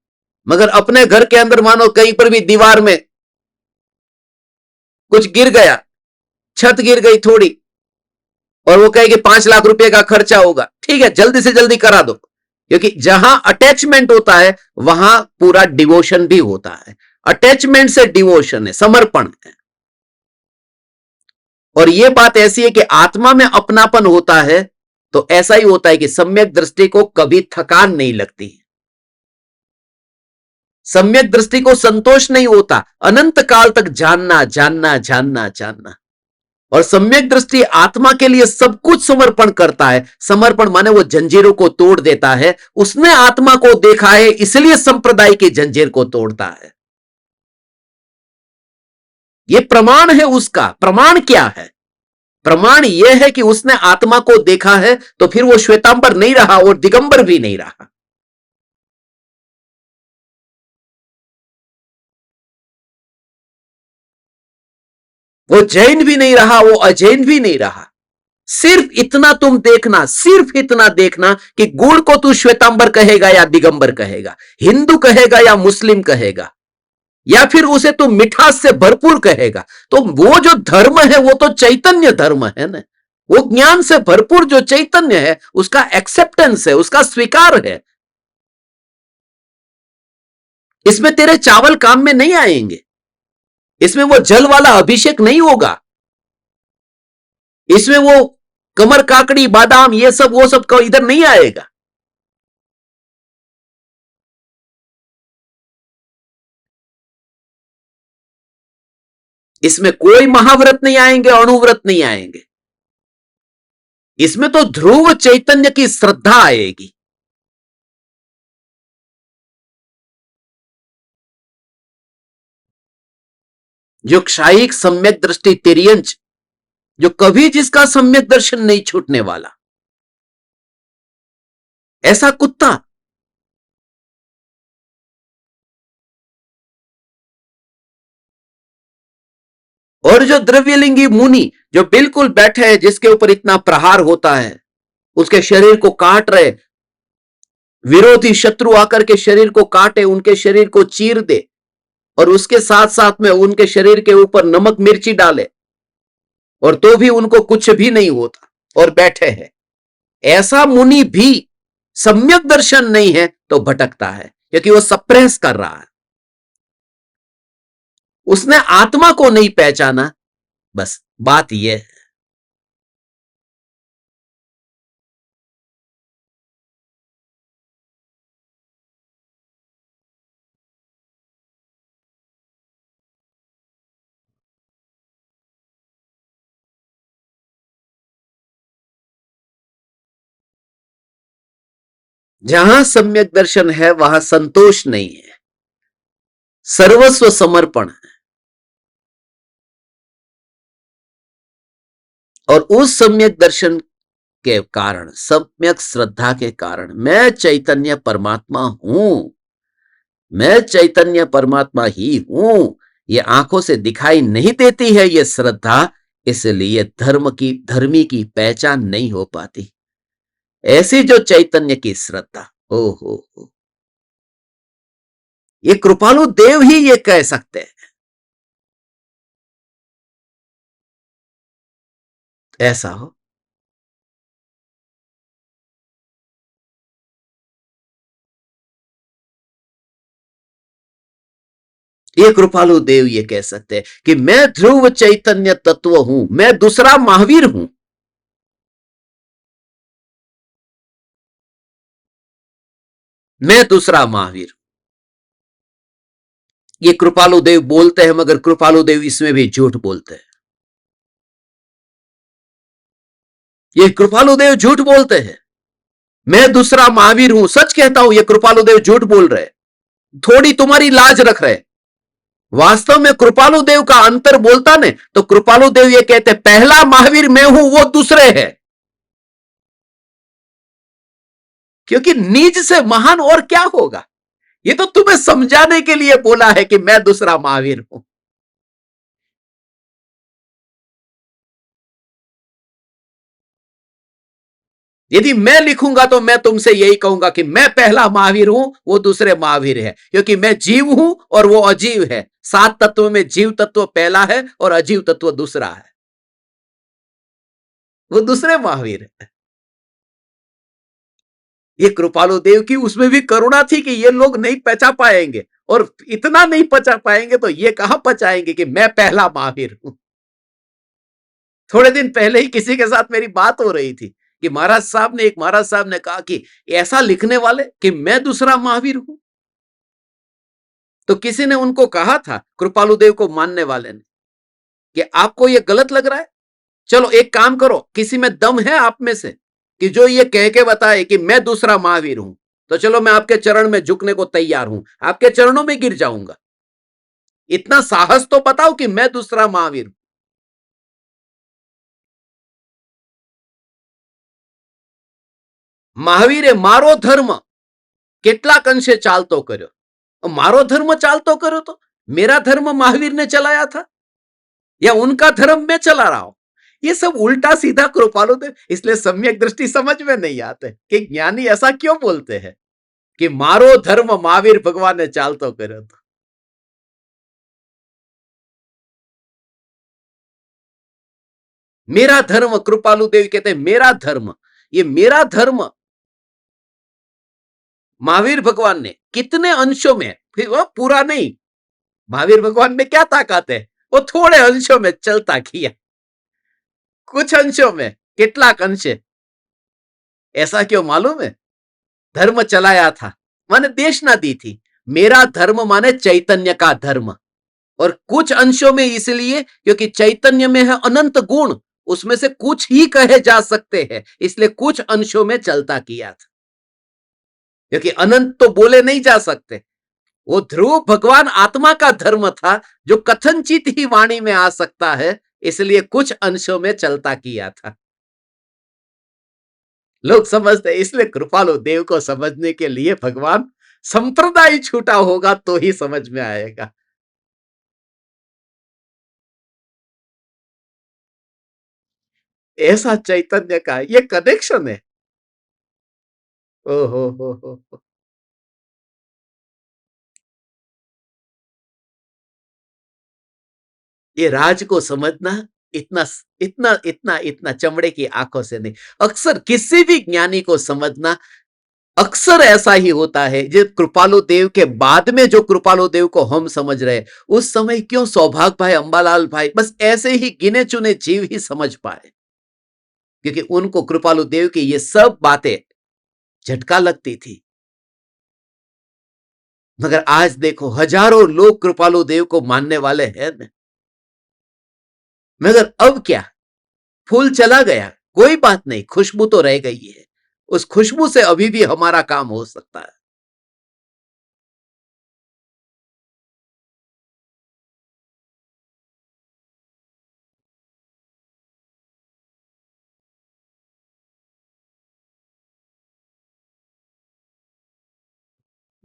मगर अपने घर के अंदर मानो कहीं पर भी दीवार में कुछ गिर गया, छत गिर गई थोड़ी, और वो कहे कि 5 लाख रुपए का खर्चा होगा, ठीक है जल्दी से जल्दी करा दो, क्योंकि जहां अटैचमेंट होता है वहां पूरा डिवोशन भी होता है। अटैचमेंट से डिवोशन है, समर्पण है। और यह बात ऐसी है कि आत्मा में अपनापन होता है तो ऐसा ही होता है कि सम्यक दृष्टि को कभी थकान नहीं लगती, सम्यक दृष्टि को संतोष नहीं होता, अनंत काल तक जानना जानना जानना जानना। और सम्यक दृष्टि आत्मा के लिए सब कुछ समर्पण करता है। समर्पण माने वो जंजीरों को तोड़ देता है। उसने आत्मा को देखा है इसलिए संप्रदाय की जंजीर को तोड़ता है। ये प्रमाण है उसका। प्रमाण क्या है? प्रमाण यह है कि उसने आत्मा को देखा है, तो फिर वो श्वेतांबर नहीं रहा और दिगंबर भी नहीं रहा। वो जैन भी नहीं रहा, वो अजैन भी नहीं रहा। सिर्फ इतना तुम देखना, सिर्फ इतना देखना कि गुड़ को तू श्वेतांबर कहेगा या दिगंबर कहेगा, हिंदू कहेगा या मुस्लिम कहेगा, या फिर उसे तू मिठास से भरपूर कहेगा। तो वो जो धर्म है वो तो चैतन्य धर्म है ना। वो ज्ञान से भरपूर जो चैतन्य है उसका एक्सेप्टेंस है, उसका स्वीकार है। इसमें तेरे चावल काम में नहीं आएंगे, इसमें वो जल वाला अभिषेक नहीं होगा, इसमें वो कमर काकड़ी बादाम ये सब वो सब इधर नहीं आएगा। इसमें कोई महाव्रत नहीं आएंगे, अणुव्रत नहीं आएंगे। इसमें तो ध्रुव चैतन्य की श्रद्धा आएगी। जो क्षायिक सम्यक दृष्टि तिर्यंच, जो कभी जिसका सम्यक दर्शन नहीं छूटने वाला, ऐसा कुत्ता। और जो द्रव्यलिंगी मुनि जो बिल्कुल बैठे हैं, जिसके ऊपर इतना प्रहार होता है, उसके शरीर को काट रहे, विरोधी शत्रु आकर के शरीर को काटे, उनके शरीर को चीर दे, और उसके साथ साथ में उनके शरीर के ऊपर नमक मिर्ची डाले, और तो भी उनको कुछ भी नहीं होता और बैठे हैं, ऐसा मुनि भी सम्यक दर्शन नहीं है तो भटकता है, क्योंकि वो सप्रेस कर रहा है। उसने आत्मा को नहीं पहचाना, बस बात यह है। जहां सम्यक दर्शन है वहां संतोष नहीं है, सर्वस्व समर्पण है। और उस सम्यक दर्शन के कारण, सम्यक श्रद्धा के कारण, मैं चैतन्य परमात्मा हूं, मैं चैतन्य परमात्मा ही हूं, ये आंखों से दिखाई नहीं देती है ये श्रद्धा, इसलिए धर्मी की पहचान नहीं हो पाती। ऐसी जो चैतन्य की श्रद्धा, ओ हो, ये कृपालु देव ही ये कह सकते हैं। ऐसा हो, ये कृपालु देव ये कह सकते हैं कि मैं ध्रुव चैतन्य तत्व हूं, मैं दूसरा महावीर हूं। मैं दूसरा महावीर। ये कृपालु देव बोलते हैं, मगर कृपालु देव इसमें भी झूठ बोलते हैं। ये कृपालु देव झूठ बोलते हैं। मैं दूसरा महावीर हूं, सच कहता हूं, ये कृपालु देव झूठ बोल रहे, थोड़ी तुम्हारी लाज रख रहे। वास्तव में कृपालु देव का अंतर बोलता ने तो कृपालु देव ये कहते पहला महावीर मैं हूं, वो दूसरे है। क्योंकि निज से महान और क्या होगा। ये तो तुम्हें समझाने के लिए बोला है कि मैं दूसरा महावीर हूं। यदि मैं लिखूंगा तो मैं तुमसे यही कहूंगा कि मैं पहला महावीर हूं, वो दूसरे महावीर है, क्योंकि मैं जीव हूं और वो अजीव है। 7 तत्व में जीव तत्व पहला है और अजीव तत्व दूसरा है, वो दूसरे महावीर है। ये कृपालु देव की उसमें भी करुणा थी कि ये लोग नहीं पचा पाएंगे, और इतना नहीं पचा पाएंगे तो ये कहां पचाएंगे कि मैं पहला महावीर हूं। थोड़े दिन पहले ही किसी के साथ मेरी बात हो रही थी कि महाराज साहब ने कहा कि ऐसा लिखने वाले कि मैं दूसरा महावीर हूं। तो किसी ने उनको कहा था, कृपालु देव को मानने वाले ने, कि आपको ये गलत लग रहा है, चलो एक काम करो, किसी में दम है आप में से कि जो ये कह के बताए कि मैं दूसरा महावीर हूं, तो चलो मैं आपके चरण में झुकने को तैयार हूं, आपके चरणों में गिर जाऊंगा। इतना साहस तो बताओ कि मैं दूसरा महावीर हूं। महावीरे मारो धर्म કેટલાક અંશે ચાલતો કર્યો। मारो धर्म चालतो करो तो मेरा धर्म महावीर ने चलाया था या उनका धर्म मैं चला रहा हूं। ये सब उल्टा सीधा कृपालु देव, इसलिए सम्यक दृष्टि समझ में नहीं आते कि ज्ञानी ऐसा क्यों बोलते हैं कि मारो धर्म महावीर भगवान ने चालतो કર્યો तो। मेरा धर्म, कृपालु देव कहते हैं मेरा धर्म, ये मेरा धर्म महावीर भगवान ने कितने अंशों में, फिर वो पूरा नहीं, महावीर भगवान में क्या ताकत है, वो थोड़े अंशों में चलता किया, कुछ अंशों में, કેટલાક अंशे। ऐसा क्यों मालूम है? धर्म चलाया था माने देशना दी थी। मेरा धर्म माने चैतन्य का धर्म, और कुछ अंशों में इसलिए क्योंकि चैतन्य में है अनंत गुण, उसमें से कुछ ही कहे जा सकते हैं, इसलिए कुछ अंशों में चलता किया था, क्योंकि अनंत तो बोले नहीं जा सकते। वो ध्रुव भगवान आत्मा का धर्म था जो कथनचित ही वाणी में आ सकता है, इसलिए कुछ अंशों में चलता किया था। लोग समझते, इसलिए कृपालु देव को समझने के लिए भगवान संप्रदाय छूटा होगा तो ही समझ में आएगा। ऐसा चैतन्य का ये कनेक्शन है। ओ हो। ये राज को समझना इतना इतना इतना इतना चमड़े की आंखों से नहीं। अक्सर किसी भी ज्ञानी को समझना अक्सर ऐसा ही होता है। जो कृपालु देव के बाद में जो कृपालु देव को हम समझ रहे, उस समय क्यों सौभाग्य भाई, अंबालाल भाई, बस ऐसे ही गिने चुने जीव ही समझ पाए, क्योंकि उनको कृपालु देव की ये सब बातें झटका लगती थी। मगर आज देखो हजारों लोग कृपालु देव को मानने वाले हैं, मगर अब क्या, फूल चला गया, कोई बात नहीं, खुशबू तो रह गई है। उस खुशबू से अभी भी हमारा काम हो सकता है।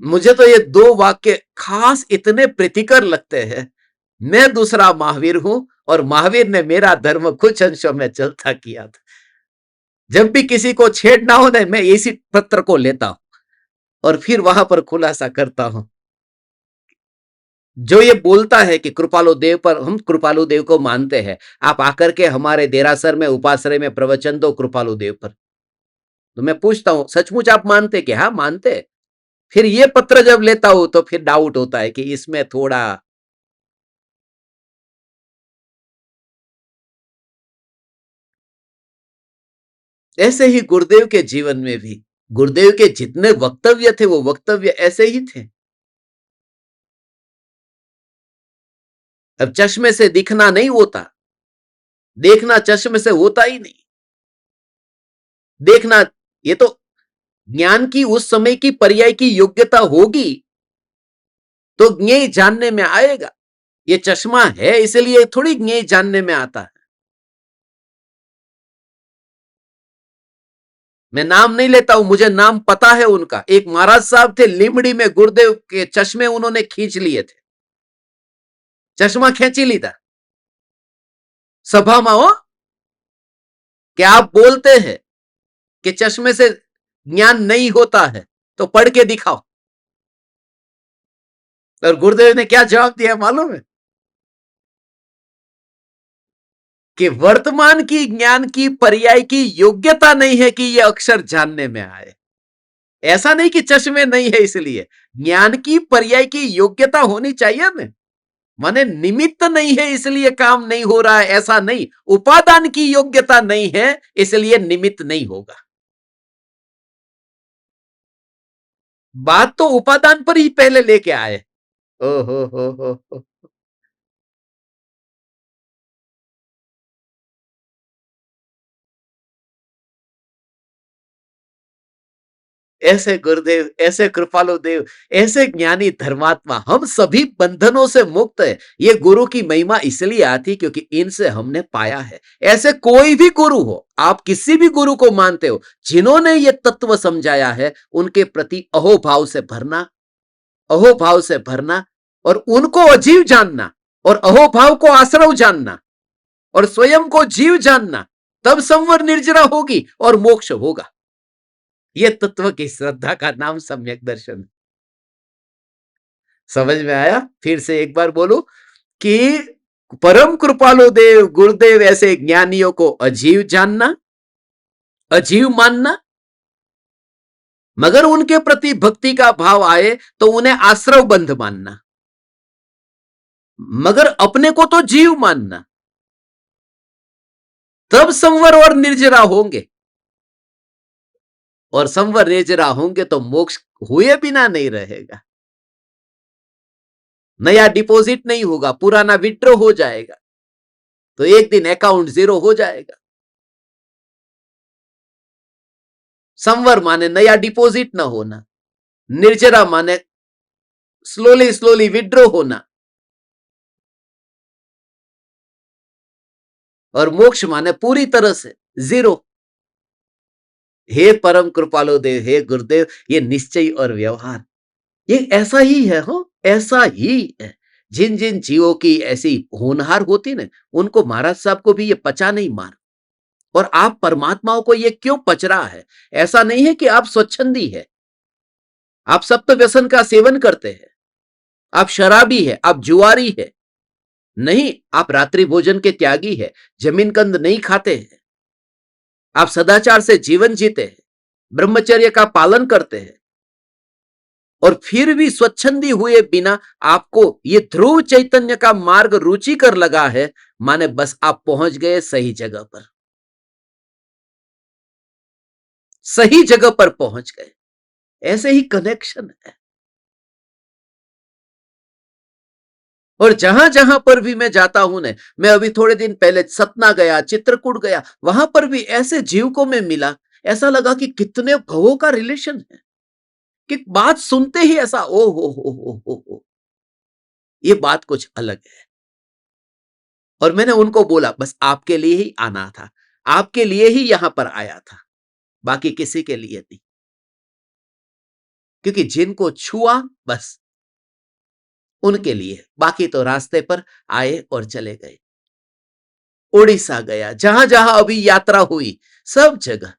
मुझे तो ये दो वाक्य खास इतने प्रीतिकर लगते हैं, मैं दूसरा महावीर हूं और महावीर ने मेरा धर्म कुछ अंशों में चलता किया था। जब भी किसी को छेड़ना हो ना, मैं इसी पत्र को लेता हूं और फिर वहां पर खुलासा करता हूं। जो ये बोलता है कि कृपालु देव पर, हम कृपालु देव को मानते हैं, आप आकर के हमारे देरासर में उपाश्रय में प्रवचन दो कृपालु देव पर। तो मैं पूछता हूं सचमुच आप मानते? कि हाँ मानते। फिर ये पत्र जब लेता हूं तो फिर डाउट होता है कि इसमें थोड़ा। ऐसे ही गुरुदेव के जीवन में भी, गुरुदेव के जितने वक्तव्य थे वो वक्तव्य ऐसे ही थे। अब चश्मे से दिखना नहीं होता, देखना चश्मे से होता ही नहीं। देखना, ये तो ज्ञान की उस समय की पर्याय की योग्यता होगी तो ज्ञेय जानने में आएगा। ये चश्मा है इसलिए थोड़ी ज्ञेय जानने में आता है। मैं नाम नहीं लेता हूं, मुझे नाम पता है उनका। एक महाराज साहब थे लिमड़ी में, गुरुदेव के चश्मे उन्होंने खींच लिए थे, चश्मा खींची ली था सभा में हो। कि आप बोलते हैं कि चश्मे से ज्ञान नहीं होता है, तो पढ़ के दिखाओ। और गुरुदेव ने क्या जवाब दिया मालूम है? कि वर्तमान की ज्ञान की पर्याय की योग्यता नहीं है कि यह अक्षर जानने में आए। ऐसा नहीं कि चश्मे नहीं है इसलिए, ज्ञान की पर्याय की योग्यता होनी चाहिए ना। माने निमित्त नहीं है इसलिए काम नहीं हो रहा है, ऐसा नहीं। उपादान की योग्यता नहीं है इसलिए निमित्त नहीं होगा। बात तो उपादान पर ही पहले लेके आए। ओ हो। ऐसे गुरुदेव, ऐसे कृपालु देव, ऐसे ज्ञानी धर्मात्मा, हम सभी बंधनों से मुक्त है। ये गुरु की महिमा इसलिए आती क्योंकि इनसे हमने पाया है। ऐसे कोई भी गुरु हो, आप किसी भी गुरु को मानते हो, जिन्होंने ये तत्व समझाया है, उनके प्रति अहोभाव से भरना, अहोभाव से भरना, और उनको अजीव जानना, और अहोभाव को आश्रव जानना, और स्वयं को जीव जानना, तब संवर निर्जरा होगी और मोक्ष होगा। ये तत्व की श्रद्धा का नाम सम्यक दर्शन। समझ में आया? फिर से एक बार बोलो कि परम कृपालु देव गुरुदेव ऐसे ज्ञानियों को अजीव जानना, अजीव मानना, मगर उनके प्रति भक्ति का भाव आए तो उन्हें आश्रव बंध मानना, मगर अपने को तो जीव मानना, तब संवर और निर्जरा होंगे। और संवर निर्जरा होंगे तो मोक्ष हुए बिना नहीं रहेगा। नया डिपॉजिट नहीं होगा, पुराना विड्रॉ हो जाएगा, तो एक दिन अकाउंट जीरो हो जाएगा। संवर माने नया डिपॉजिट ना होना, निर्जरा माने स्लोली स्लोली विड्रॉ होना, और मोक्ष माने पूरी तरह से जीरो। हे परम कृपालो देव, हे गुरुदेव, ये निश्चय और व्यवहार ये ऐसा ही है। हो, ऐसा ही है। जिन जिन जीवों की ऐसी होनहार होती ना, उनको महाराज साहब को भी ये पचा नहीं मार। और आप परमात्माओं को ये क्यों पच रहा है? ऐसा नहीं है कि आप स्वच्छंदी है, आप सप्त व्यसन का सेवन करते हैं, आप शराबी है, आप जुआरी है, नहीं, आप रात्रि भोजन के त्यागी है, जमीन कंद नहीं खाते हैं, आप सदाचार से जीवन जीते हैं, ब्रह्मचर्य का पालन करते हैं, और फिर भी स्वच्छंदी हुए बिना आपको ये ध्रुव चैतन्य का मार्ग रुचिकर लगा है, माने बस आप पहुंच गए सही जगह पर, सही जगह पर पहुंच गए। ऐसे ही कनेक्शन है। और जहां जहां पर भी मैं जाता हूं ने, मैं अभी थोड़े दिन पहले सतना गया, चित्रकूट गया, वहां पर भी ऐसे जीव को मैं मिला, ऐसा लगा कि कितने भवों का रिलेशन है, कि बात सुनते ही ऐसा ओ हो, ये बात कुछ अलग है। और मैंने उनको बोला बस आपके लिए ही आना था, आपके लिए ही यहां पर आया था, बाकी किसी के लिए नहीं। क्योंकि जिनको छुआ बस उनके लिए, बाकी तो रास्ते पर आए और चले गए। उड़ीसा गया, जहां जहां अभी यात्रा हुई, सब जगह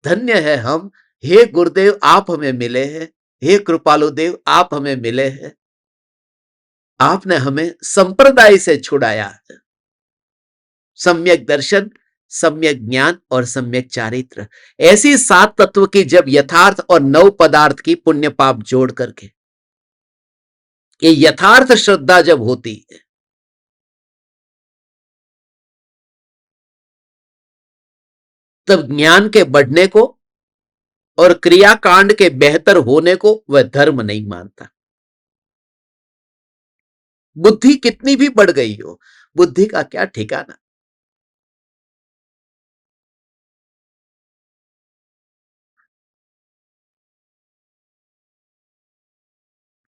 धन्य है हम। हे गुरुदेव आप हमें मिले हैं, हे कृपालु देव आप हमें मिले हैं, आपने हमें संप्रदाय से छुड़ाया है। सम्यक दर्शन, सम्यक ज्ञान और सम्यक चारित्र, ऐसी 7 तत्व की जब यथार्थ और नव पदार्थ की पुण्य पाप जोड़ करके ये यथार्थ श्रद्धा जब होती है, तब ज्ञान के बढ़ने को और क्रियाकांड के बेहतर होने को वह धर्म नहीं मानता। बुद्धि कितनी भी बढ़ गई हो, बुद्धि का क्या ठिकाना।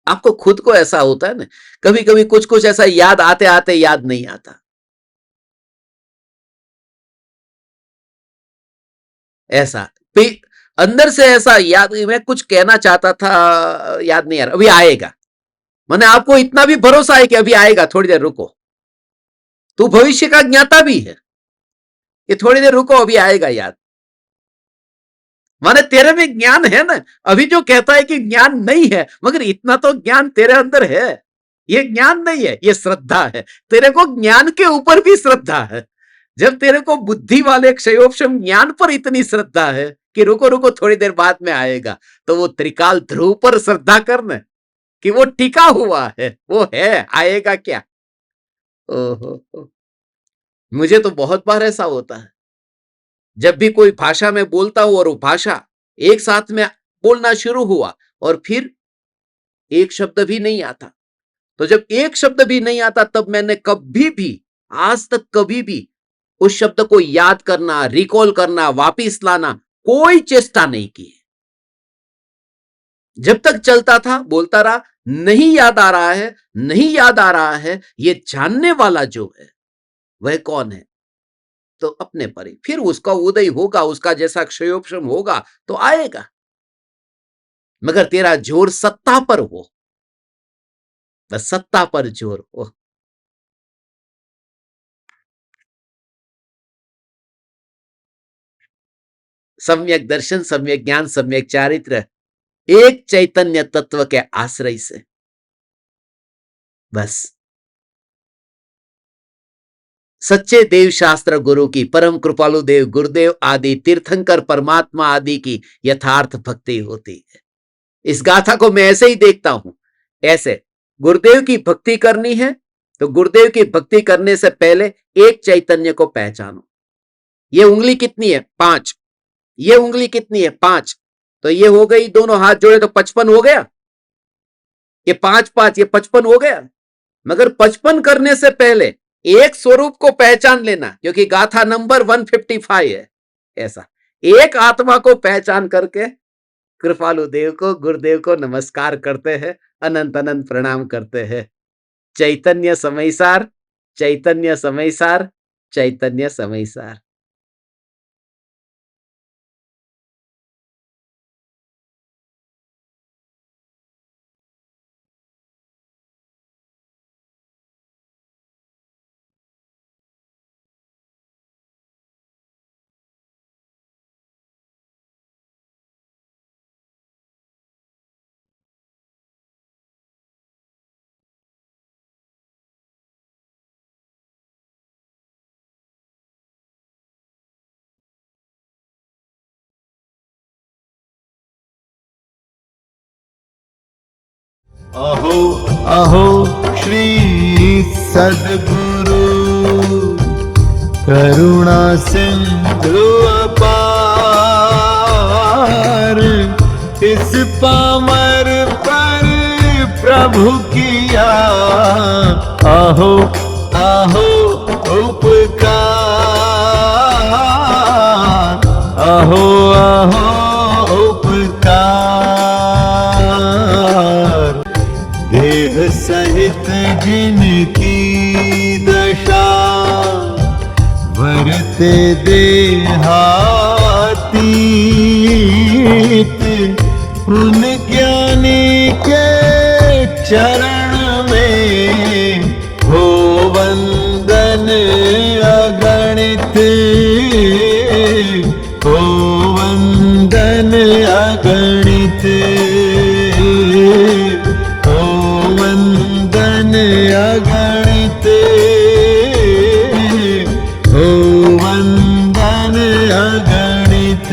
आपको खुद को ऐसा होता है ना, कभी कभी कुछ कुछ ऐसा याद आते आते याद नहीं आता, ऐसा अंदर से ऐसा याद, मैं कुछ कहना चाहता था, याद नहीं आ रहा, अभी आएगा। मैंने आपको इतना भी भरोसा है कि अभी आएगा, थोड़ी देर रुको। तू भविष्य का ज्ञाता भी है, ये थोड़ी देर रुको, अभी आएगा याद। माने तेरे में ज्ञान है ना, अभी जो कहता है कि ज्ञान नहीं है, मगर इतना तो ज्ञान तेरे अंदर है। ये ज्ञान नहीं है, ये श्रद्धा है। तेरे को ज्ञान के ऊपर भी श्रद्धा है। जब तेरे को बुद्धि वाले क्षयोपशम ज्ञान पर इतनी श्रद्धा है कि रुको रुको थोड़ी देर बाद में आएगा, तो वो त्रिकाल ध्रुव पर श्रद्धा करना कि वो टिका हुआ है, वो है, आएगा क्या। ओहो, मुझे तो बहुत बार ऐसा होता है, जब भी कोई भाषा में बोलता हूं और वो भाषा एक साथ में बोलना शुरू हुआ और फिर एक शब्द भी नहीं आता, तो जब एक शब्द भी नहीं आता तब मैंने कभी भी, आज तक कभी भी उस शब्द को याद करना, रिकॉल करना, वापिस लाना कोई चेष्टा नहीं की। जब तक चलता था बोलता रहा, नहीं याद आ रहा है, नहीं याद आ रहा है, ये जानने वाला जो है वह कौन है, तो अपने पर ही फिर उसका उदय होगा, उसका जैसा क्षयोपशम होगा तो आएगा। मगर तेरा जोर सत्ता पर हो, बस सत्ता पर जोर हो। सम्यक दर्शन, सम्यक ज्ञान, सम्यक चारित्र, एक चैतन्य तत्व के आश्रय से बस सच्चे देव शास्त्र गुरु की, परम कृपालु देव गुरुदेव आदि तीर्थंकर परमात्मा आदि की यथार्थ भक्ति होती है। इस गाथा को मैं ऐसे ही देखता हूं, ऐसे गुरुदेव की भक्ति करनी है तो गुरुदेव की भक्ति करने से पहले एक चैतन्य को पहचानो। ये उंगली कितनी है? 5। ये उंगली कितनी है? 5। तो ये हो गई, दोनों हाथ जोड़े तो 55 हो गया। ये 5 5, ये 55 हो गया। मगर 55 करने से पहले एक स्वरूप को पहचान लेना, क्योंकि गाथा नंबर 155 है। ऐसा एक आत्मा को पहचान करके कृपालु देव को, गुरुदेव को नमस्कार करते हैं, अनंत अनंत प्रणाम करते हैं। चैतन्य समयसार, चैतन्य समयसार, चैतन्य समयसार। अहो अहो श्री सद्गुरु करुणा सिंधु अपार, इस पामर पर प्रभु किया अहो अहो उपकार, अहो अहो उपकार। देह सहित जिनकी दशा, वरते देहातीत, उन ज्ञानी के चरण में हो वंदन अगणित, हो वंदन अगणित, हो वंदन अगणित, हो वंदन अगणित।